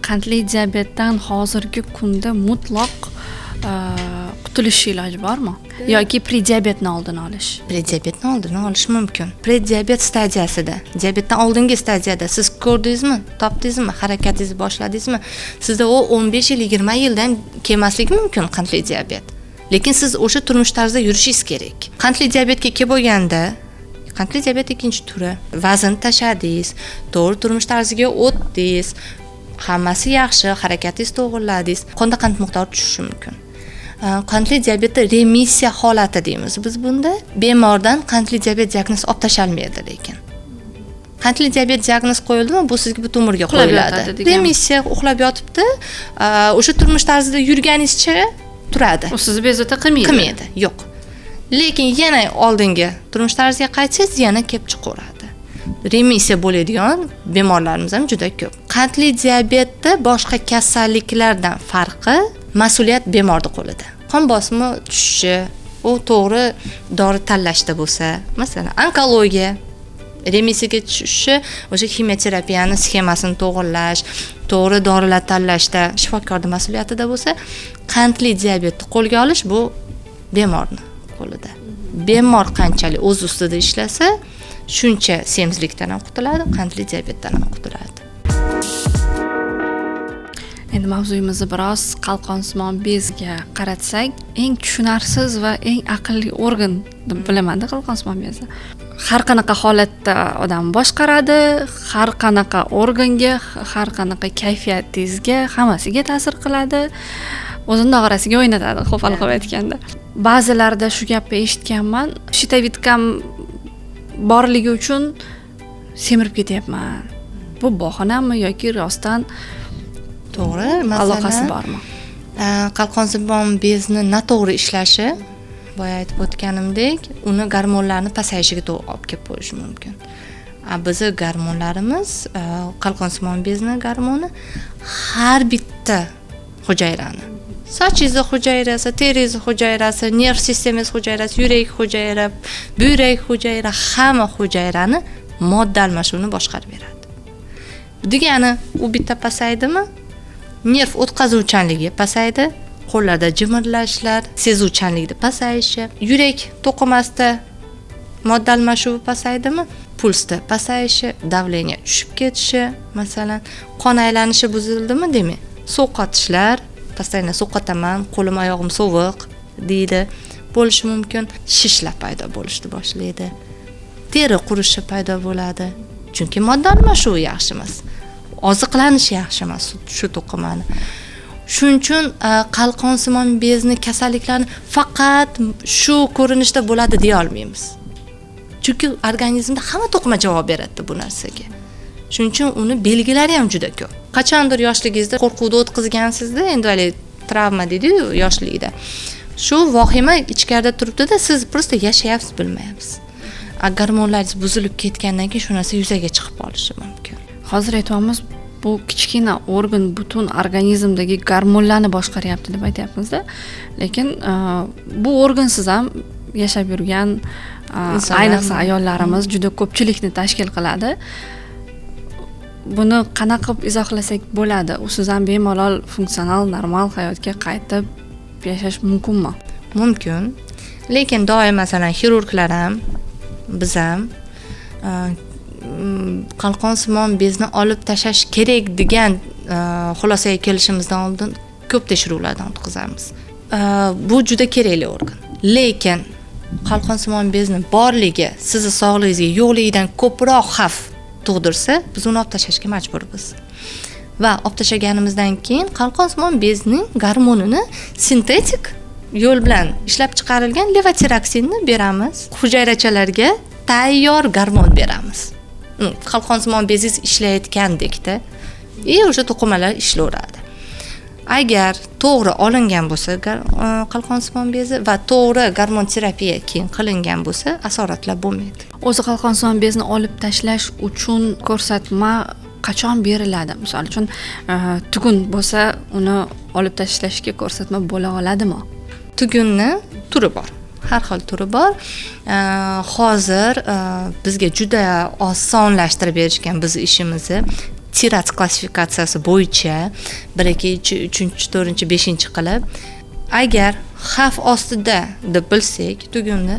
qandli diabetdan hozirgi kunda mutlaq qutulish iloji bormi? Yoki prediabetni oldini olish? Prediabetni oldini olish mumkin. Prediabet stadiyasida, diabetdan oldingi stadiyada siz ko'rdingizmi, topdingizmi, harakatingizni boshladingizmi? Sizda u 15 yil, 20 yildan kelmasligi mumkin qandli diabet. Lekin siz o'sha turmush tarzida yurishingiz kerak. Qandli diabetga kelib bo'lganda, qandli diabet ikkinchi turi. Vazn tashladingiz, to'g'ri turmush tarziga o'tdingiz, hammasi yaxshi, harakatingizni to'g'riladingiz, qonda qand miqdori tushishi mumkin. Qandli diabetda remissiya holati deymiz biz bunda. Bemordan qandli diabet diagnozi olib tashalmaydi lekin. Qandli diabet diagnozi qo'yildimi, bu sizga butun umrga qo'yiladi. Remissiya uxlab yotibdi, o'sha turmush tarzida yurganingizcha turadi. U sizni bezovta qilmaydi. Qilmaydi, yo'q. Lekin yana oldingi turmush tarziga qaytsangiz, yana kelib chiqaveradi. Remissiya bo'ladigan bemorlarimiz ham juda ko'p. Qandli diabetda boshqa kasalliklardan farqi mas'uliyat bemorning qo'lida. Qon bosimi tushishi, u to'g'ri dori tanlashda bo'lsa, masalan, onkologiya remissiyaga tushishi, o'sha ximioterapiyani sxemasini to'g'irlash, to'g'ri dorilar tanlashda shifokorning mas'uliyatida bo'lsa, qandli diabetni qo'lga olish bu bemorning qo'lida. Bemor qanchalik o'z ustida ishlasa, shuncha semizlikdan ham qutuladi, qandli diabetdan ham qutuladi. Endi mavzuyimizni biroz qalqonsimon bezga qaratsak, eng tushunarsiz va eng aqlli organ deb bilaman-da qalqonsimon bezni. Har qanaqa holatda odam boshqaradi, har qanaqa organga, har qanaqa kayfiyatingizga, hammasiga ta'sir qiladi. O'zini nog'orasiga o'ynatadi, qo'pol qilib aytganda. Ba'zilarda shu gapni eshitganman. Shitavitkam borligi uchun semirib ketyapman. Bu bahonami yoki rostdan To'g'ri, aloqasi bormi? Qalqonsimon bezni noto'g'ri ishlashi, boya aytib o'tganimdek, uni gormonlarni pasayishiga olib kelib qo'yishi mumkin. Bizni gormonlarimiz, qalqonsimon bezni gormoni har bitta hujayrani, sochingiz hujayrasi, teringiz hujayrasi, nerv sistemangiz hujayrasi, yurak hujayra, buyrak hujayra, hamma hujayrani modda almashinuvini boshqarib beradi. Degani, u bitta pasaydimi, nerv o'tkazuvchanligi pasaydi, qo'llarda jimirlashlar, sezuvchanlikda pasayishi, yurak to'qimasida modda almashuvi pasaydimi, pulsda pasayishi, davleniya tushib ketishi, masalan, qon aylanishi buzildimi, demak, sovqotishlar, постоянно sovqotaman, qo'lim oyog'im sovuq deydi, bo'lishi mumkin, shishlar paydo bo'lishni boshlaydi. Teri qurishi paydo bo'ladi. Chunki modda almashuvi yaxshi emas. Oziqlanish yaxshi emas shu to'qimani. Shuning uchun qalqonsimon bezni kasalliklarini faqat shu ko'rinishda bo'ladi deya olmaymiz. Chunki organizmda hamma to'qima javob beradi bu narsaga. Shuning uchun uni belgilari ham juda ko'p. Qachondir yoshligingizda qo'rquvda o'tkazgansizda, endi hali travma deydi-yu yoshlikda. Shu vahima ichkarida turibdi-da, siz prosta yashayapsiz, bilmayapsiz. Gormonlaringiz buzilib ketgandan keyin shu narsa yuzaga chiqib qolishi mumkin. Hozir aytamiz, bu kichkina organ butun organizmdagi gormonlarni boshqaryapti deb aytyapmiz-da. Lekin bu organsiz ham yashab yurgan ayniqsa ayollarimiz juda ko'pchilikni tashkil qiladi. Buni qanaqa qilib izohlasak bo'ladi? Usiz ham bemalol funksional, normal hayotga qaytib yashash mumkinmi? Mumkin. Lekin doim masalan xirurglar ham, biz ham qalqonsimon bezni olib tashlash kerak degan xulosaga kelishimizdan oldin ko'p tekshiruvlardan o'tkazamiz. Bu juda kerakli organ. Lekin qalqonsimon bezni borligi sizni sog'lig'ingizga yo'qligidan ko'proq xavf tug'dirsa, biz uni olib tashlashga majburmiz. Va olib tashlaganimizdan keyin qalqonsimon bezning gormonini sintetik yo'l bilan ishlab chiqarilgan levotiroksinni beramiz. Hujayrachalarga tayyor gormon beramiz. Qalqonsimon bezingiz ishlayotgandekda, o'sha to'qimalar ishlayveradi. Agar to'g'ri olingan bo'lsa qalqonsimon bezi va to'g'ri gormon terapiya keyin qilingan bo'lsa, asoratlar bo'lmaydi. O'zi qalqonsimon bezni olib tashlash uchun ko'rsatma qachon beriladi? Misol uchun, tugun bo'lsa, uni olib tashlashga ko'rsatma bo'la oladimi? Tugunni turi bor. Har xil turi bor. Hozir bizga juda osonlashtirib berishgan biz ishimizni TIRADS klassifikatsiyasi bo'yicha 1, 2, 3, 4, 5 qilib, agar xavf ostida deb bilsak, tugunni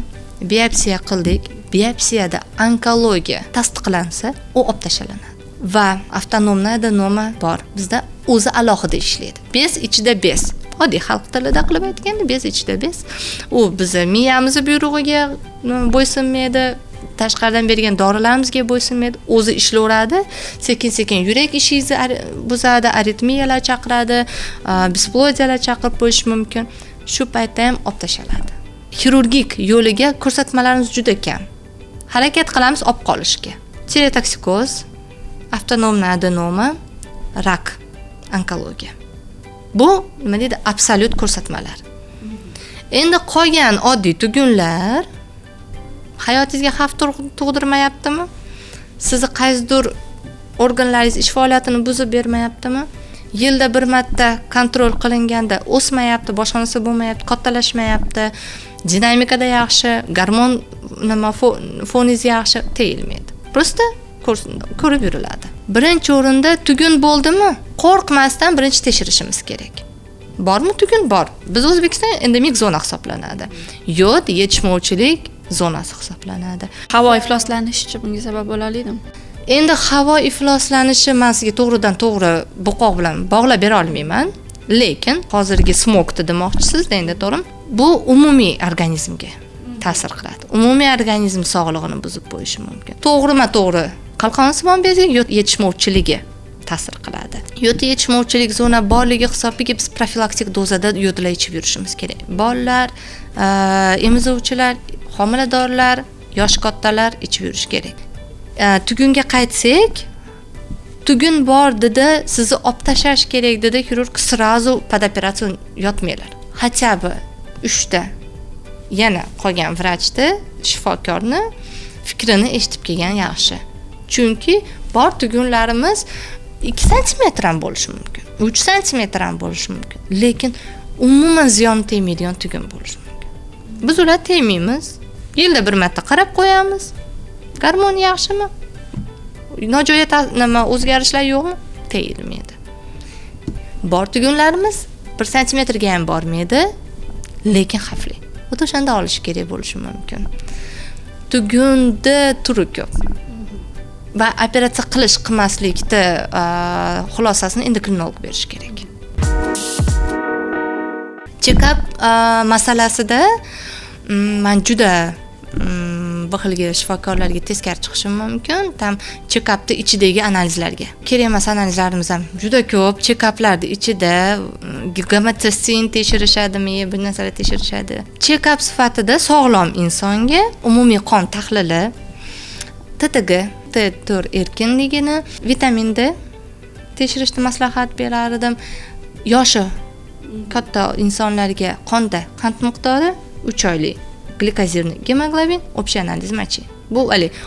biopsiya qildik, biopsiyada onkologiya tasdiqlansa, u olib tashlanadi. Va avtonomna adenoma bor. Bizda o'zi alohida ishlaydi. Bez ichida bez. Oddiy xalq tilida qilib aytganda, bez ichida bez. U bizni miyamiz buyrug'iga bo'ysunmaydi, tashqaridan bergan dorilarimizga bo'ysunmaydi, o'zi ishlayveradi. Sekin-sekin yurak ishingizni buzadi, aritmiyalar chaqiradi, bisplodiyalar chaqirib qo'yish mumkin. Shu paytda ham olib tashladi. Xirurgik yo'liga ko'rsatmalarimiz juda kam. Harakat qilamiz olib qolishga. Tireotoksikoz, avtonomna adenoma, rak, onkologiya. Bu nima deydi? Absolyut ko'rsatmalar. Endi qolgan oddiy tugunlar hayotingizga xavf tug'dirmayaptimi? Sizni qaysidir organlaringiz ish faoliyatini buzib bermayaptimi? Yilda bir marta kontrol qilinganda o'smayapti, boshqa narsa bo'lmayapti, kattalashmayapti, dinamikada yaxshi, gormon foningiz yaxshi, teyilmaydi. Prosta ko'rib yuriladi. Birinchi o'rinda tugun bo'ldimi? Qo'rqmasdan birinchi tekshirishimiz kerak. Bormi tugun? Bor. Biz O'zbekiston endemik zona hisoblanadi. Yetishmovchilik zonasi hisoblanadi. Havo ifloslanishichi bunga sabab bo'la oladimi? Endi havo ifloslanishi men sizga to'g'ridan to'g'ri buqoq bilan bog'lab bera olmayman, lekin hozirgi smogni demoqchisiz, endi to'g'rimi? Bu umumiy organizmga ta'sir qiladi. Umumiy organizm sog'lig'ini buzib qo'yishi mumkin. To'g'rima-to'g'ri qalqonsimon bezak yetishmovchiligi ta'sir qiladi. Yod yetishmovchilik zona borligi hisobiga biz profilaktik dozada yodlar ichib yurishimiz kerak. Bolalar, emizuvchilar, homiladorlar, yosh kattalar ichib yurish kerak. Tugunga qaytsak, tugun bor dedi, sizni olib tashlash kerak dedi, xirurg srazu под операцион yotmanglar. Хотя бы 3 ta yana qolgan vrachni, shifokorni fikrini eshitib kelgan yaxshi. Chunki bor tugunlarimiz 2 santimetr ham bo'lishi mumkin, 3 santimetr ham bo'lishi mumkin, lekin umuman ziyon tegmaydigan tugun bo'lishi mumkin. Biz ular tegmaymiz, yilda bir marta qarab qo'yamiz. Gormon yaxshimi? Nojo'ya nima o'zgarishlar yo'qmi? Tegilmaydi. Bor tugunlarimiz 1 santimetrga ham bormaydi, lekin xavfli. O'shanda olish kerak bo'lishi mumkin. Tugunda turi ko'p. Va operatsiya qilmaslikda xulosasini endokrinolog berish kerak. Check-up masalasida men juda bir xilga shifokorlarga teskari chiqishim mumkin. Tam check-upni ichidagi analizlarga. Kerak emas analizlarimiz ham juda ko'p. Check-uplarda ichida gamatostin tekshirishadimi, bir narsalar tekshirishadi. Check-up sifatida sog'lom insonga umumiy qon tahlili, TTG, T4 erkinligini, vitamin D tekshirishni maslahat berar edim. Yoshi katta insonlarga qonda qand miqdori 3 oylik glikozirli gemoglobin, общий analiz machi. Bu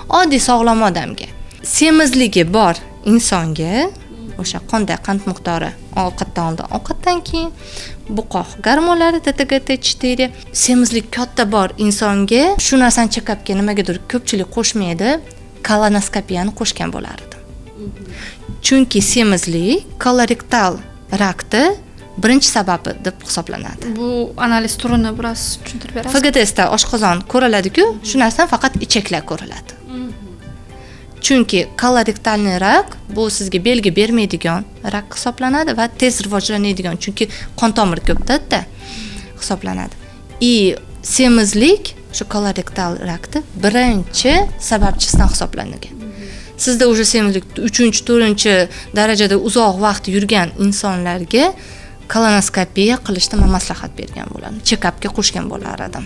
oddiy sog'lom odamga. Semizligi bor insonga o'sha qonda qand miqdori ovqatdan oldin, ovqatdan keyin buqoq gormonlari, TTG, T4. Semizlik katta bor insonga shu narsani check-upga nimagadir ko'pchilik qo'shmaydi, kolonoskopiyani qo'shgan bo'lar edi. Chunki semizlik kolorektal rakni birinchi sababi deb hisoblanadi. Bu analiz turini biroz tushuntirib berasiz? FGTSda oshqozon ko'riladi-ku, shu narsadan faqat ichaklar ko'riladi. Chunki kolorektalniy rak bu sizga belgi bermaydigan rak hisoblanadi va tez rivojlanadigan, chunki qon tomiri ko'p-da hisoblanadi. Semizlik shu kolorektal rakni birinchi sababchisidan hisoblanadi. Sizda o'sha semizlik 3-4-darajada uzoq vaqt yurgan insonlarga kolonoskopiya qilishni men maslahat bergan bo'lardim. Check-upga qo'shgan bo'lar edim.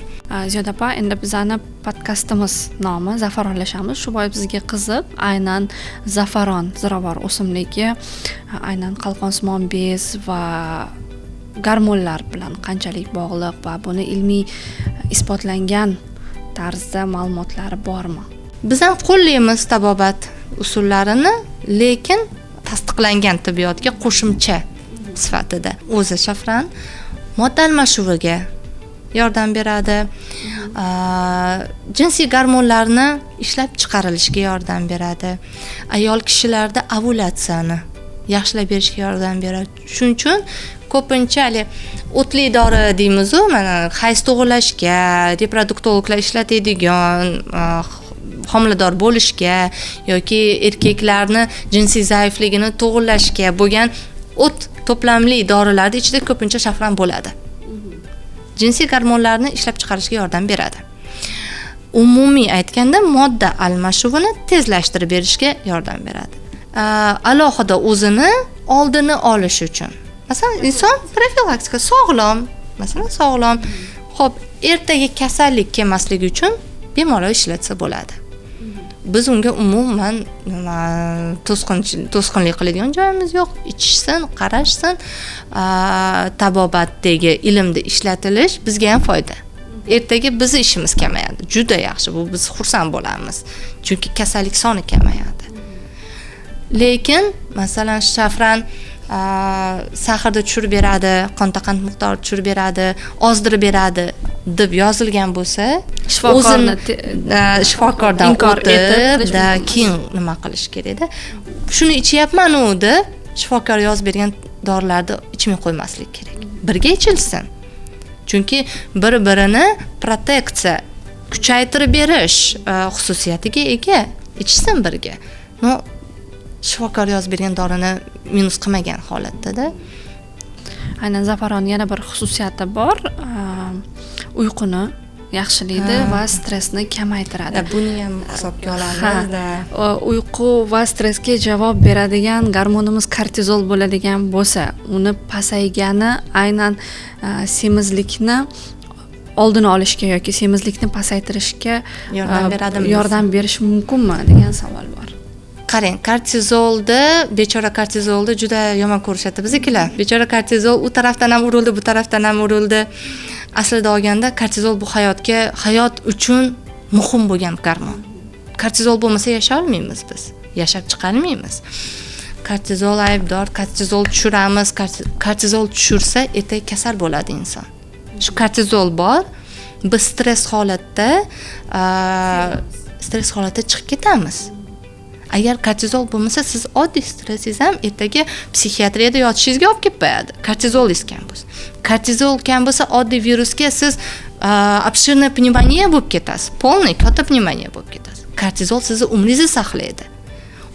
Ziyoda opa, endi bizani podkastimiz nomi zafaronlashamiz. Shu bois bizga qiziq, aynan zafaron ziravor o'simligi, aynan qalqonsimon bez va gormonlar bilan qanchalik bog'liq va buni ilmiy isbotlangan tarzda ma'lumotlari bormi? Biz ham qo'llaymiz tabobat usullarini, lekin tasdiqlangan tibbiyotga qo'shimcha sifatida. O'zi shafran modda almashuviga yordam beradi. Jinsiy gormonlarni ishlab chiqarilishga yordam beradi. Ayol kishilarda ovulyatsiyani yaxshilab berishga yordam beradi. Shuning uchun ko'pincha o'tli dori deymiz-ku, mana hayz to'g'irlashga, reproduktologlar ishlatadigan, homilador bo'lishga yoki erkaklarni jinsiy zaifligini to'g'irlashga bo'lgan o't to'plamli dorilarda ichida ko'pincha shafran bo'ladi. Jinsiy gormonlarni ishlab chiqarishga yordam beradi. Umumiy aytganda modda almashuvini tezlashtirib berishga yordam beradi. Alohida o'zini oldini olish uchun. Masalan, inson profilaktika sog'lom, xo'p, ertaga kasallik kelmasligi uchun bemalol ishlatsa bo'ladi. Biz unga umuman to'sqinlik qiladigan joyimiz yo'q. Ichishsin, qarashsin, tabobatdagi ilmda ishlatilish bizga ham foyda. Ertaga bizni ishimiz kamayadi. Juda yaxshi, bu biz xursand bo'lamiz. Chunki kasallik soni kamayadi. Lekin, masalan, shafran sahrda tushirib beradi, qonda qand miqdori tushirib beradi, ozdirib beradi deb yozilgan bo'lsa, shifokordan o'tib, keyin nima qilish kerak-da? Shuni ichyapman-u deb shifokor yozib bergan dorilarni ichmay qo'ymaslik kerak. Birga ichilsin. Chunki bir-birini proteksiya, kuchaytirib berish xususiyatiga ega. Ichsin birga. No, shifokor yozib bergan dorini minus qilmagan holatda-da. Aynan zafaron yana bir xususiyati bor, uyquni yaxshilaydi va stressni kamaytiradi. Buni ham hisobga olamiz-da. Uyqu va stressga javob beradigan gormonimiz kortizol bo'ladigan bo'lsa, uni pasaygani aynan semizlikni oldini olishga yoki semizlikni pasaytirishga yordam berishi mumkinmi degan savol bor. Qarang, bechora kortizolni juda yomon ko'rishadi biznikilar. Bechora kortizol u tarafdan ham urildi, bu tarafdan ham urildi. Aslida olganda kortizol bu hayot uchun muhim bo'lgan gormon. Kortizol bo'lmasa yashay olmaymiz biz. Yashab chiqolmaymiz. Kortizol aybdor, kortizol tushiramiz, kortizol tushirsa ertaga kasal bo'ladi inson. Shu kortizol bor, biz stress holatda chiqib ketamiz. Agar kortizol bo'lmasa, siz oddiy stressingiz ham ertaga psixiatriyada yotishingizga olib kelib qo'yadi. Kortizolingiz kam bo'lsa. Kortizol kam bo'lsa, oddiy virusga siz обширная pnevmoniya bo'lib ketasiz. Полный katta pnevmoniya bo'lib ketasiz. Kortizol sizni umringizni saqlaydi.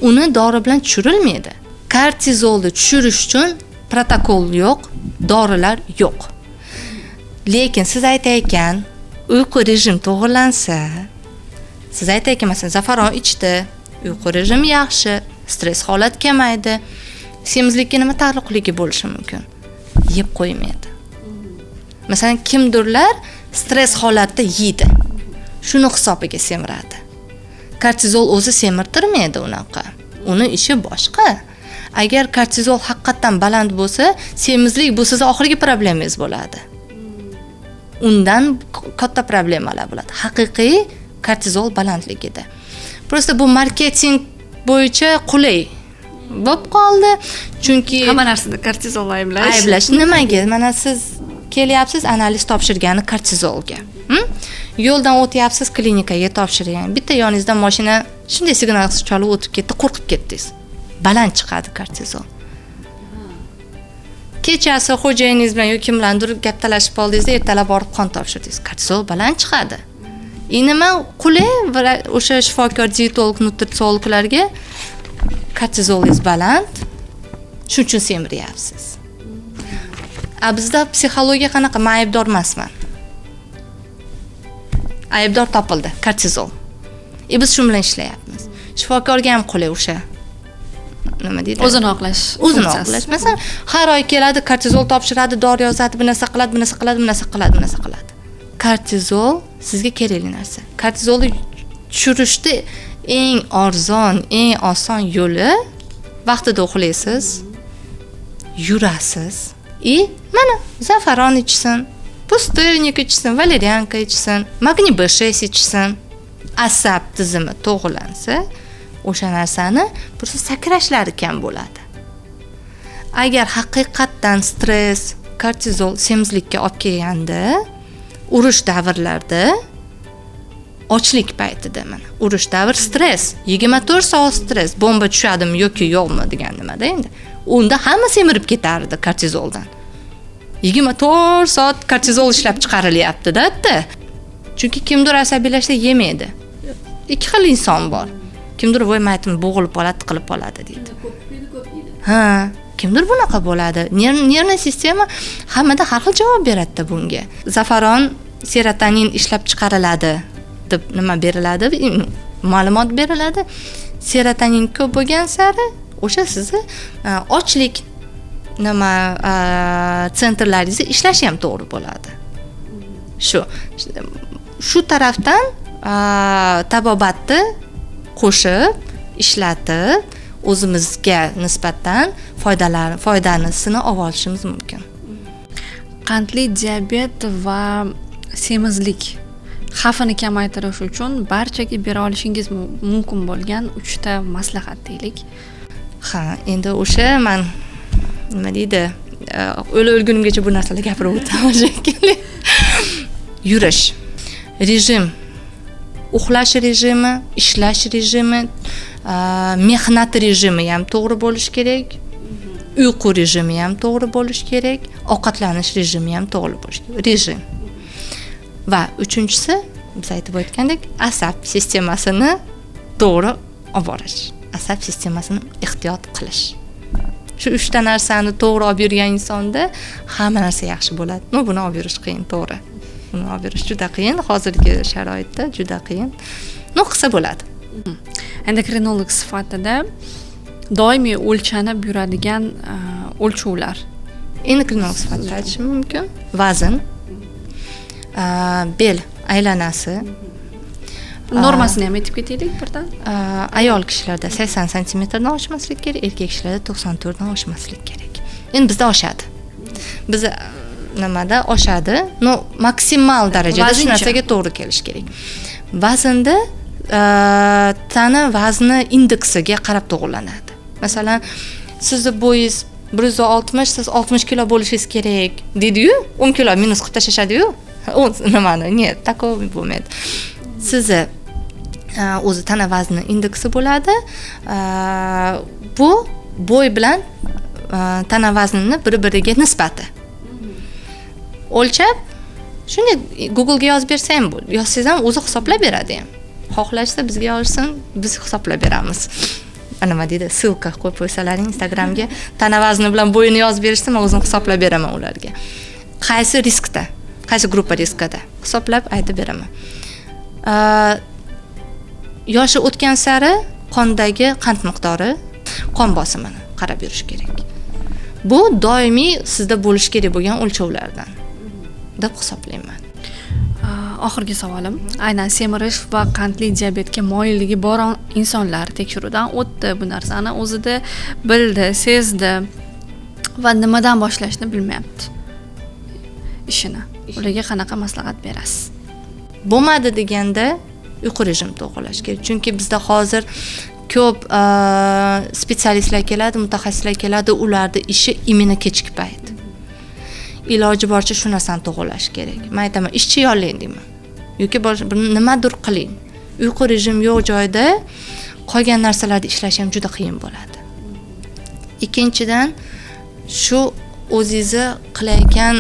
Uni dori bilan tushirilmaydi. Kortizolni tushirish uchun protokol yo'q, dorilar yo'q. Lekin siz aytayotgan uyqu rejim to'g'rilansa, siz aytayotgan masalan zafaron ichdi, uyqu rejimi yaxshi, stress holat kamaydi. Semizlikka nima taalluqligi bo'lishi mumkin? Yeb qo'ymaydi. Masalan, kimdirlar stress holatda yeydi. Shuni hisobiga semiradi. Kortizol o'zi semirtirmaydi unaqa. Uni ishi boshqa. Agar kortizol haqiqatan baland bo'lsa, semizlik bu sizning oxirgi problemangiz bo'ladi. Undan katta problemalar bo'ladi. Haqiqiy kortizol balandligida. Prosta bu marketing bo'yicha qulay bo'lib qoldi. Chunki hamma narsada kortizol ayblash nimaga? Mana siz kelyapsiz, analiz topshirgani kortizolga. Yo'ldan o'tyapsiz, klinikaga topshirgan. Bitta yoningizdan mashina shunday signal chalib o'tib ketdi, qo'rqib ketdingiz. Baland chiqadi kortizol. Kechasi xo'jayiningiz bilan yoki kim bilandir gap talashib qoldingiz, ertalab borib qon topshirdingiz. Kortizol baland chiqadi. Nima qulay o'sha shifokor, dietolog, nutritsiologlarga kortizolingiz baland, shuning uchun semiryapsiz. Bizda psixologiya qanaqa? Men aybdor emasman. Aybdor topildi, kortizol. Biz shu bilan ishlayapmiz. Shifokorga ham qulay o'sha. Nima deydi? O'zini oqlash. Masalan, har oy keladi, kortizol topshiradi, dori yozadi, bu narsa qiladi. Kortizol sizga kerakli narsa. Kortizolni tushirishda eng arzon, eng oson yo'li vaqtida uxlaysiz, yurasiz. Mana zafaron ichsin, pusturnik ichsin, valerianka ichsin, magniy B6 ichsin. Asab tizimi to'g'rilansa, o'sha narsani bursa sakrashlari kam bo'ladi. Agar haqiqatdan stress, kortizol semizlikka olib kelganda, urush davrlarda, ochlik paytida mana urush davr stress, 24 soat stress, bomba tushadimi yoki yo'qmi degan nimada endi. Unda hamma semirib ketardi kortizoldan. 24 soat kortizol ishlab chiqarilyapti-da. Chunki kimdir asabiylashsa yemaydi. Ikki xil inson bor. Kimdir voymaytimi bo'g'ilib qoladi, tiqilib qoladi deydi. Kimdir bunaqa bo'ladi. Nervniy sistema hammada har xil javob beradi bunga. Zafaron, serotonin ishlab chiqariladi deb nima beriladi? Ma'lumot beriladi. Serotonin ko'p bo'lgan sari o'sha sizni ochlik sentrlaringiz ishlashi ham to'g'ri bo'ladi. Shu tarafdan tabobatni qo'shib, ishlatib, o'zimizga nisbatan foydasini olishimiz mumkin. Qandli diabet va semizlik xavfini kamaytirish uchun barchaga bera olishingiz mumkin bo'lgan 3 ta maslahat deylik. Endi o'sha men nima deydi, o'lgunimgacha bu narsalarni gapirib o'taman shekilli. Yurish, rejim, uxlash rejimi, ishlash rejimi, mehnat rejimi ham to'g'ri bo'lishi kerak. Uyqu rejimi ham to'g'ri bo'lishi kerak, ovqatlanish rejimi ham to'g'ri bo'lishi kerak. Rejim. Va uchinchisi, biz aytib o'tgandek, asab sistemasini to'g'ri olib borish. asab sistemasini ehtiyot qilish. Shu 3 ta narsani to'g'ri olib yurgan insonda hamma narsa yaxshi bo'ladi. Buni olib yurish qiyin, to'g'ri. Buni olib yurish juda qiyin, hozirgi sharoitda juda qiyin. Qilsa bo'ladi. Endokrinolog sifatida doimiy o'lchanib yuradigan o'lchovlar. Endokrinolog sifatida aytishim mumkin. Vazn, bel aylanasi, Normasini ham aytib ketaylik birdan. Ayol kishilarda 80 santimetrdan oshmaslik kerak, erkak kishilarda 94 dan oshmaslik kerak. Endi bizda oshadi. Bizda nimada oshadi? Maksimal darajada shu narsaga to'g'ri kelish kerak. Vaznda tana vazni indeksiga qarab to'g'rilanadi. Masalan, sizni bo'yingiz 160, siz 60 kilo bo'lishingiz kerak dedi-yu, 10 kilo minus qilib tashashadi-yu. Нет, такого bo'lmaydi. Sizni o'zi tana vazni indeksi bo'ladi. Bu bo'y bilan tana vaznini bir-biriga nisbati. O'lchab, shunday Google ga yozib bersa ham bo'ladi. Yozsangiz ham o'zi hisoblab beradi ham. Xohlashsa bizga yozsin, biz hisoblab beramiz. Nima deydi? Ссылка qo'yib qo'ysalaring Instagramga tana vazni bilan bo'yini yozib berishsa, men o'zim hisoblab beraman ularga. Qaysi riskda, qaysi gruppa riskida hisoblab aytib beraman. Yoshi o'tgan sari qondagi qand miqdori, qon bosimini qarab yurish kerak. Bu doimiy sizda bo'lish kerak bo'lgan o'lchovlardan deb hisoblayman. Oxirgi savolim, aynan semirish va qandli diabetga moyilligi bor insonlar tekshiruvdan o'tdi, bu narsani o'zida bildi, sezdi va nimadan boshlashni bilmayapti ishini. Ularga qanaqa maslahat berasiz? Bo'lmadi deganda uyqu rejimini to'g'irlash kerak. Chunki bizda hozir ko'p specialistlar keladi, mutaxassislar keladi, ularda ishi imini kechki payt. Iloji boricha shu narsani to'g'irlash kerak. Men aytaman, ishchi yollang deyman. Yoki nimadir qiling. Uyqu rejim yo'q joyda qolgan narsalarda ishlash ham juda qiyin bo'ladi. Ikkinchidan, shu o'zingizni qilayotgan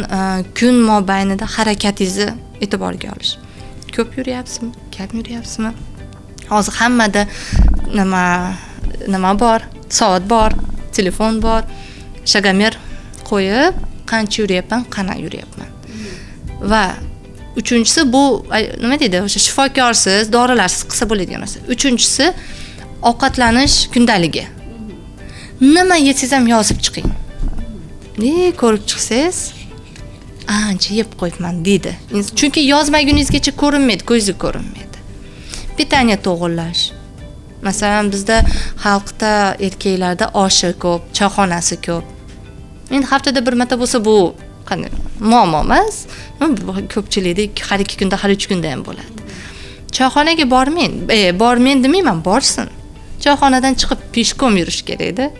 kun mobaynida harakatingizni e'tiborga olish. Ko'p yuryapsizmi? Kam yuryapsizmi? Hozir hammada nima bor? Soat bor, telefon bor. Shagamer qo'yib, qancha yuryapman, qana yuryapman. Va uchinchisi bu nima deydi? O'sha shifokorsiz, dorilarsiz qilsa bo'ladigan narsa. Uchinchisi ovqatlanish kundaligi. Nima yesangiz ham yozib chiqing. Ko'rib chiqsangiz, ancha yeb qo'yibman deydi. Chunki yozmaguningizgacha ko'rinmaydi, ko'zga ko'rinmaydi. Pitaniya to'g'irlash. Masalan, bizda xalqda erkaklarda oshi ko'p, choyxonasi ko'p. Endi haftada bir marta bo'lsa bu qanday muammo emas. Ko'pchilikda har 2 kunda, har 3 kunda ham bo'ladi. Choyxonaga bormen demayman, borsin. Choyxonadan chiqib peshkom yurish kerak-da.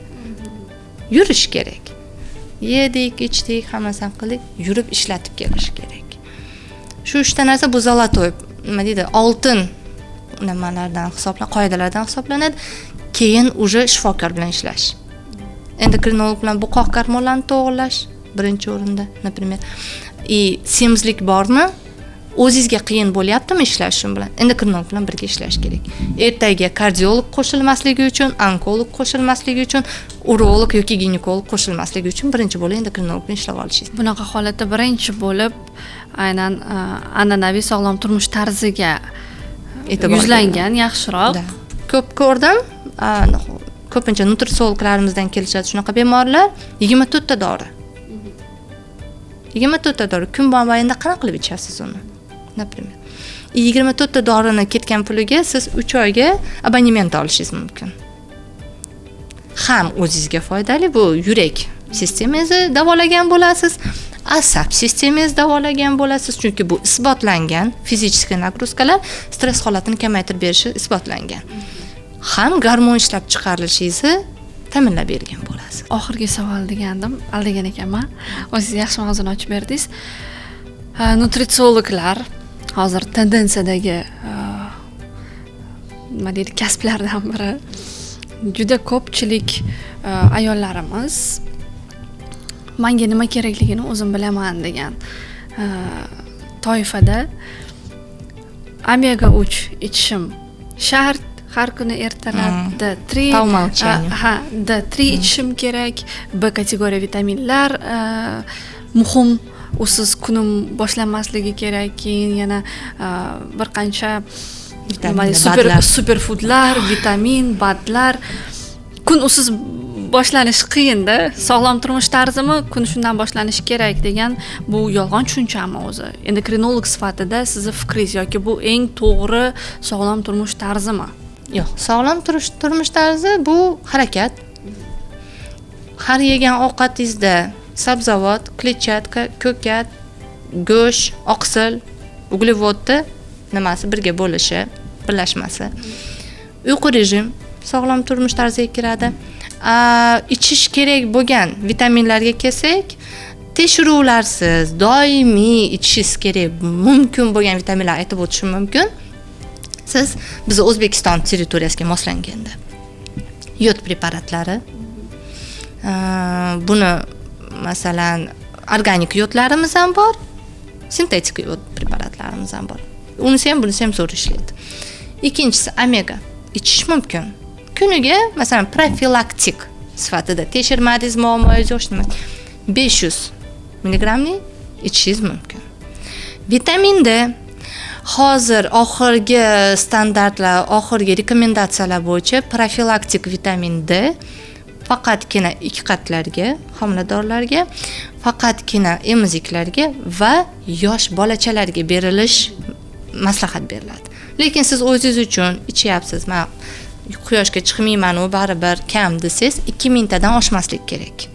Yurish kerak. Yedik, ichdik, hammasini qildik, yurib ishlatib kelish kerak. Shu 3 ta narsa bu zolotoy, nima deydi, oltin nimalardan qoidalardan hisoblanadi. Keyin uje shifokor bilan ishlash. Endokrinolog bilan buqoq gormonlarni to'g'irlash birinchi o'rinda, например. Semizlik bormi? O'zingizga qiyin bo'lyaptimi ishlash shu bilan? Endokrinolog bilan birga ishlash kerak. Ertaga kardiolog qo'shilmasligi uchun, onkolog qo'shilmasligi uchun, urolog yoki ginekolog qo'shilmasligi uchun birinchi bo'lib endokrinolog bilan ishlab olishingiz. Bunaqa holatda birinchi bo'lib aynan an'anaviy sog'lom turmush tarziga yuzlangan yaxshiroq. Ko'p ko'rdim. Ko'pincha nutritsiologlarimizdan kelishadi shunaqa bemorlar, 24 ta dori. 24 ta dori kun mobaynida qanaqa qilib ichasiz uni? Например. 24 ta dorini ketgan puliga siz 3 oyga abonement olishingiz mumkin. Ham o'zingizga foydali, bu yurak sistemangizni davolagan bo'lasiz, asab sistemangizni davolagan bo'lasiz, chunki bu isbotlangan fizik nagruskalar stress holatini kamaytirib berishi isbotlangan. Ham gormon ishlab chiqarilishingizni ta'minlab bergan bo'lasiz. Oxirgi savol degandim, aldagan ekanman. O'zingiz yaxshi mavzuni ochib berdingiz. Nutritsiologlar hozir tendensiyadagi nima deydi, kasblardan biri. Juda ko'pchilik ayollarimiz menga nima kerakligini o'zim bilaman degan toifada omega 3 ichishim shart, har kuni ertalab D3 По умолчанию. D3 ichishim kerak. B kategoriya vitaminlar muhim. Usiz kunim boshlanmasligi kerak. Keyin yana bir qancha super foodlar, vitamin, badlar. Kun usiz boshlanishi qiyin-da. Sog'lom turmush tarzimi kun shundan boshlanishi kerak degan bu yolg'on tushunchami o'zi? Endokrinolog sifatida sizni fikringiz yoki bu eng to'g'ri sog'lom turmush tarzimi? Yo'q, sog'lom turmush tarzi bu harakat. Har yegan ovqatingizda sabzavot, kletchatka, ko'kat, go'sht, oqsil, uglevodni nimasi birga bo'lishi, birlashmasi. Uyqu rejim sog'lom turmush tarziga kiradi. Ichish kerak bo'lgan vitaminlarga kelsak, tekshiruvlarsiz doimiy ichishingiz kerak mumkin bo'lgan vitaminlar aytib o'tishim mumkin. Siz biz O'zbekiston territoriyasiga moslanganda yod preparatlari, buni masalan organik yodlarimiz ham bor, sintetik yod preparatlarimiz ham bor. Unisi ham bunisi ham zo'r ishlaydi. Ikkinchisi omega ichish mumkin. Kuniga masalan profilaktik sifatida tekshirmadingiz, muammoyingiz yo'q, 500 milligramni ichishingiz mumkin. Vitamin D hozir oxirgi standartlar, oxirgi rekomendatsiyalar bo'yicha profilaktik vitamin D faqatgina 2 qatlarga, homiladorlarga, faqatgina emiziklarga va yosh bolachalarga berilish maslahat beriladi. Lekin siz o'zingiz uchun ichyapsiz, men quyoshga chiqmayman, u baribir kam desangiz 2000 tadan oshmaslik kerak.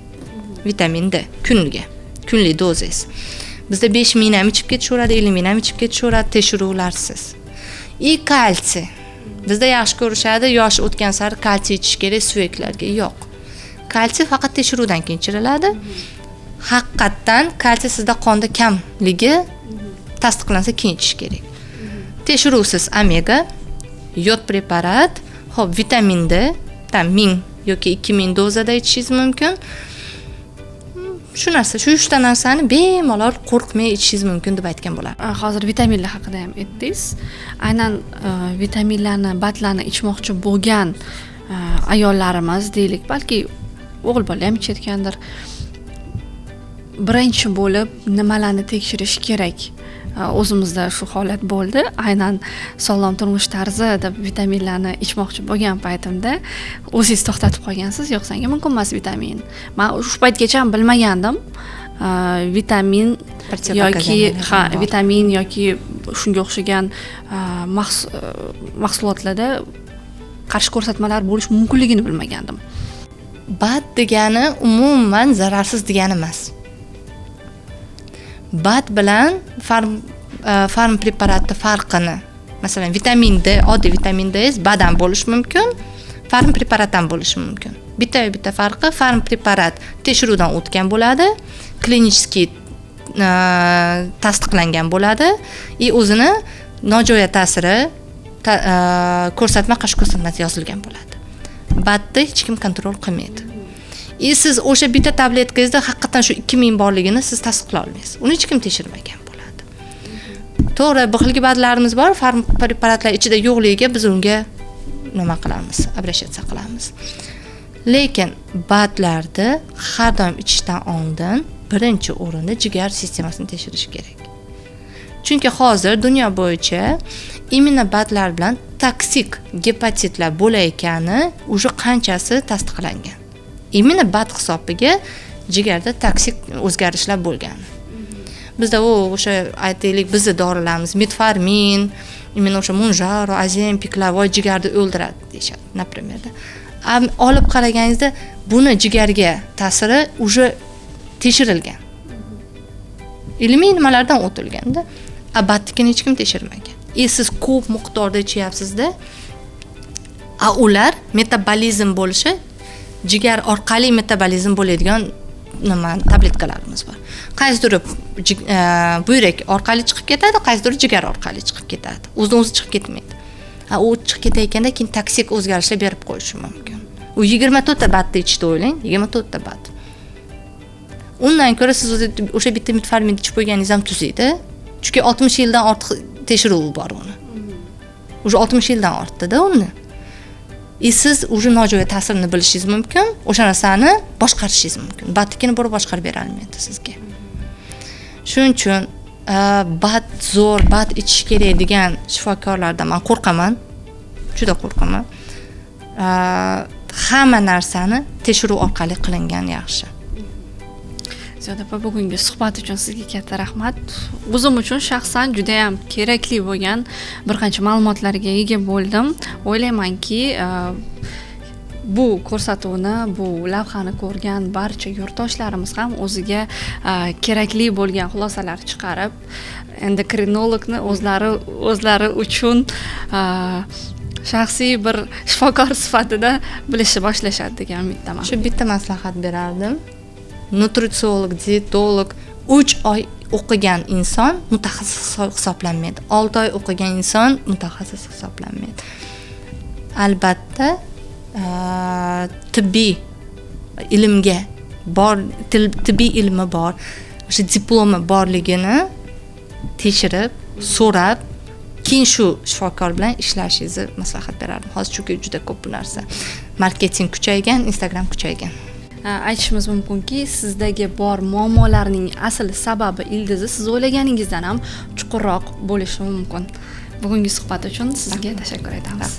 Vitamin D kuniga, kunlik dozangiz. Bizda 5000 ham ichib ketishaveradi, 50000 ham ichib ketishaveradi tekshiruvlarsiz. Kalsiy. Bizda yaxshi ko'rishadi, yosh o'tgan sari kalsiy ichish kerak suyaklarga. Yo'q. Kalsiy faqat tekshiruvdan keyin ichiriladi. Haqiqatan kalsiy sizda qonda kamligi tasdiqlansa keyin ichish kerak. Tekshiruvsiz omega, yod preparat, hop vitamin D tam 1000 yoki 2000 dozada ichishingiz mumkin. Shu narsa, shu 3 ta narsani bemalol qo'rqmay ichishingiz mumkin deb aytgan bo'lardim. Hozir vitaminlar haqida ham aytdingiz. Aynan vitaminlarni, batlarni ichmoqchi bo'lgan ayollarimiz deylik, balki o'g'il bola ham ichayotgandir. Birinchi bo'lib nimalarni tekshirish kerak? O'zimizda shu holat bo'ldi. Aynan sog'lom turmush tarzi deb vitaminlarni ichmoqchi bo'lgan paytimda o'zingiz to'xtatib qolgansiz, yo'q senga mumkin emas vitamin. Men shu paytgacha ham bilmagandim. Vitamin yoki vitamin yoki shunga o'xshagan mahsulotlarda qarshi ko'rsatmalar bo'lish mumkinligini bilmagandim. Bat degani umuman zararsiz degani emas. Bat bilan farm preparatni farqini, masalan vitamin D, oddiy vitamin D baddan bo'lishi mumkin, farm preparatdan bo'lishi mumkin. Bitta farqi, farm preparat tekshiruvdan o'tgan bo'ladi, klinikiy tasdiqlangan bo'ladi, o'zini nojo'ya ta'siri, ko'rsatma qarshi ko'rsatmasi yozilgan bo'ladi. Batni hech kim kontrol qilmaydi. Siz o'sha bitta tabletkangizda haqiqatan shu 2000 borligini siz tasdiqlay olmaysiz. Uni hech kim tekshirmagan bo'ladi. To'g'ri, bir xilgi badlarimiz bor, farm preparatlar ichida yo'qligiga biz unga nima qilamiz? Обращаться qilamiz. Lekin badlarni har doim ichishdan oldin birinchi o'rinda jigar sistemasini tekshirish kerak. Chunki hozir dunyo bo'yicha imенно badlar bilan toksik gepatitlar bo'layotgani уже qanchasi tasdiqlangan. Imенно bad hisobiga jigarda toksik o'zgarishlar bo'lgan. Bizda o'sha aytaylik, bizning dorilarimiz metformin, imенно o'sha Mounjaro, Ozempiclar voy jigarni o'ldiradi deyshadi, например. Olib qaraganingizda buni jigarga ta'siri уже tekshirilgan. Ilmiy nimalardan o'tilganda, badnikini hech kim tekshirmagan. Siz ko'p miqdorda ichyapsizda, ular metabolizm bo'lishi, jigar orqali metabolizm bo'ladigan nima tabletkalarimiz bor. Qaysidir buyrak orqali chiqib ketadi, qaysidir jigar orqali chiqib ketadi. O'zidan-o'zi chiqib ketmaydi. U chiqib ketayotganda keyin toksik o'zgarishlar berib qo'yishi mumkin. U 24 ta batni ichishni o'ylang, 24 ta bat. Undan ko'ra siz o'sha bitta metformin ichib qo'yganingiz ham tuzaydi. Chunki 60 yildan ortiq tekshiruv bor uni. O'sha 60 yildan ortdi-da uni. siz уже nojo'ya ta'sirini bilishingiz mumkin, o'sha narsani boshqarishingiz mumkin. Badnikini borib boshqarib bera olmaydi sizga. Shuning uchun bad zo'r, bad ichish kerak degan shifokorlardan men qo'rqaman. Juda qo'rqaman. Hamma narsani tekshiruv orqali qilingan yaxshi. Ziyoda opa, bugungi suhbat uchun sizga katta rahmat. O'zim uchun shaxsan juda ham kerakli bo'lgan bir qancha ma'lumotlarga ega bo'ldim. O'ylaymanki, bu ko'rsatuvni, bu lavhani ko'rgan barcha yurtdoshlarimiz ham o'ziga kerakli bo'lgan xulosalar chiqarib, endokrinologni o'zlari uchun shaxsiy bir shifokor sifatida bilishni boshlashadi degan umiddaman. Shu bitta maslahat berardim. Nutritsiolog, dietolog 3 oy o'qigan inson mutaxassis hisoblanmaydi. 6 oy o'qigan inson mutaxassis hisoblanmaydi. Albatta, tibbiy ilmga bor, tibbiy ilmi bor, o'sha diplomi borligini tekshirib, so'rab, keyin shu shifokor bilan ishlashingizni maslahat berardim. Hozir chunki juda ko'p bu narsa. Marketing kuchaygan, Instagram kuchaygan. Aytishimiz mumkinki, sizdagi bor muammolarning asl sababi, ildizi siz o'ylaganingizdan ham chuqurroq bo'lishi mumkin. Bugungi suhbat uchun sizga tashakkur etamiz.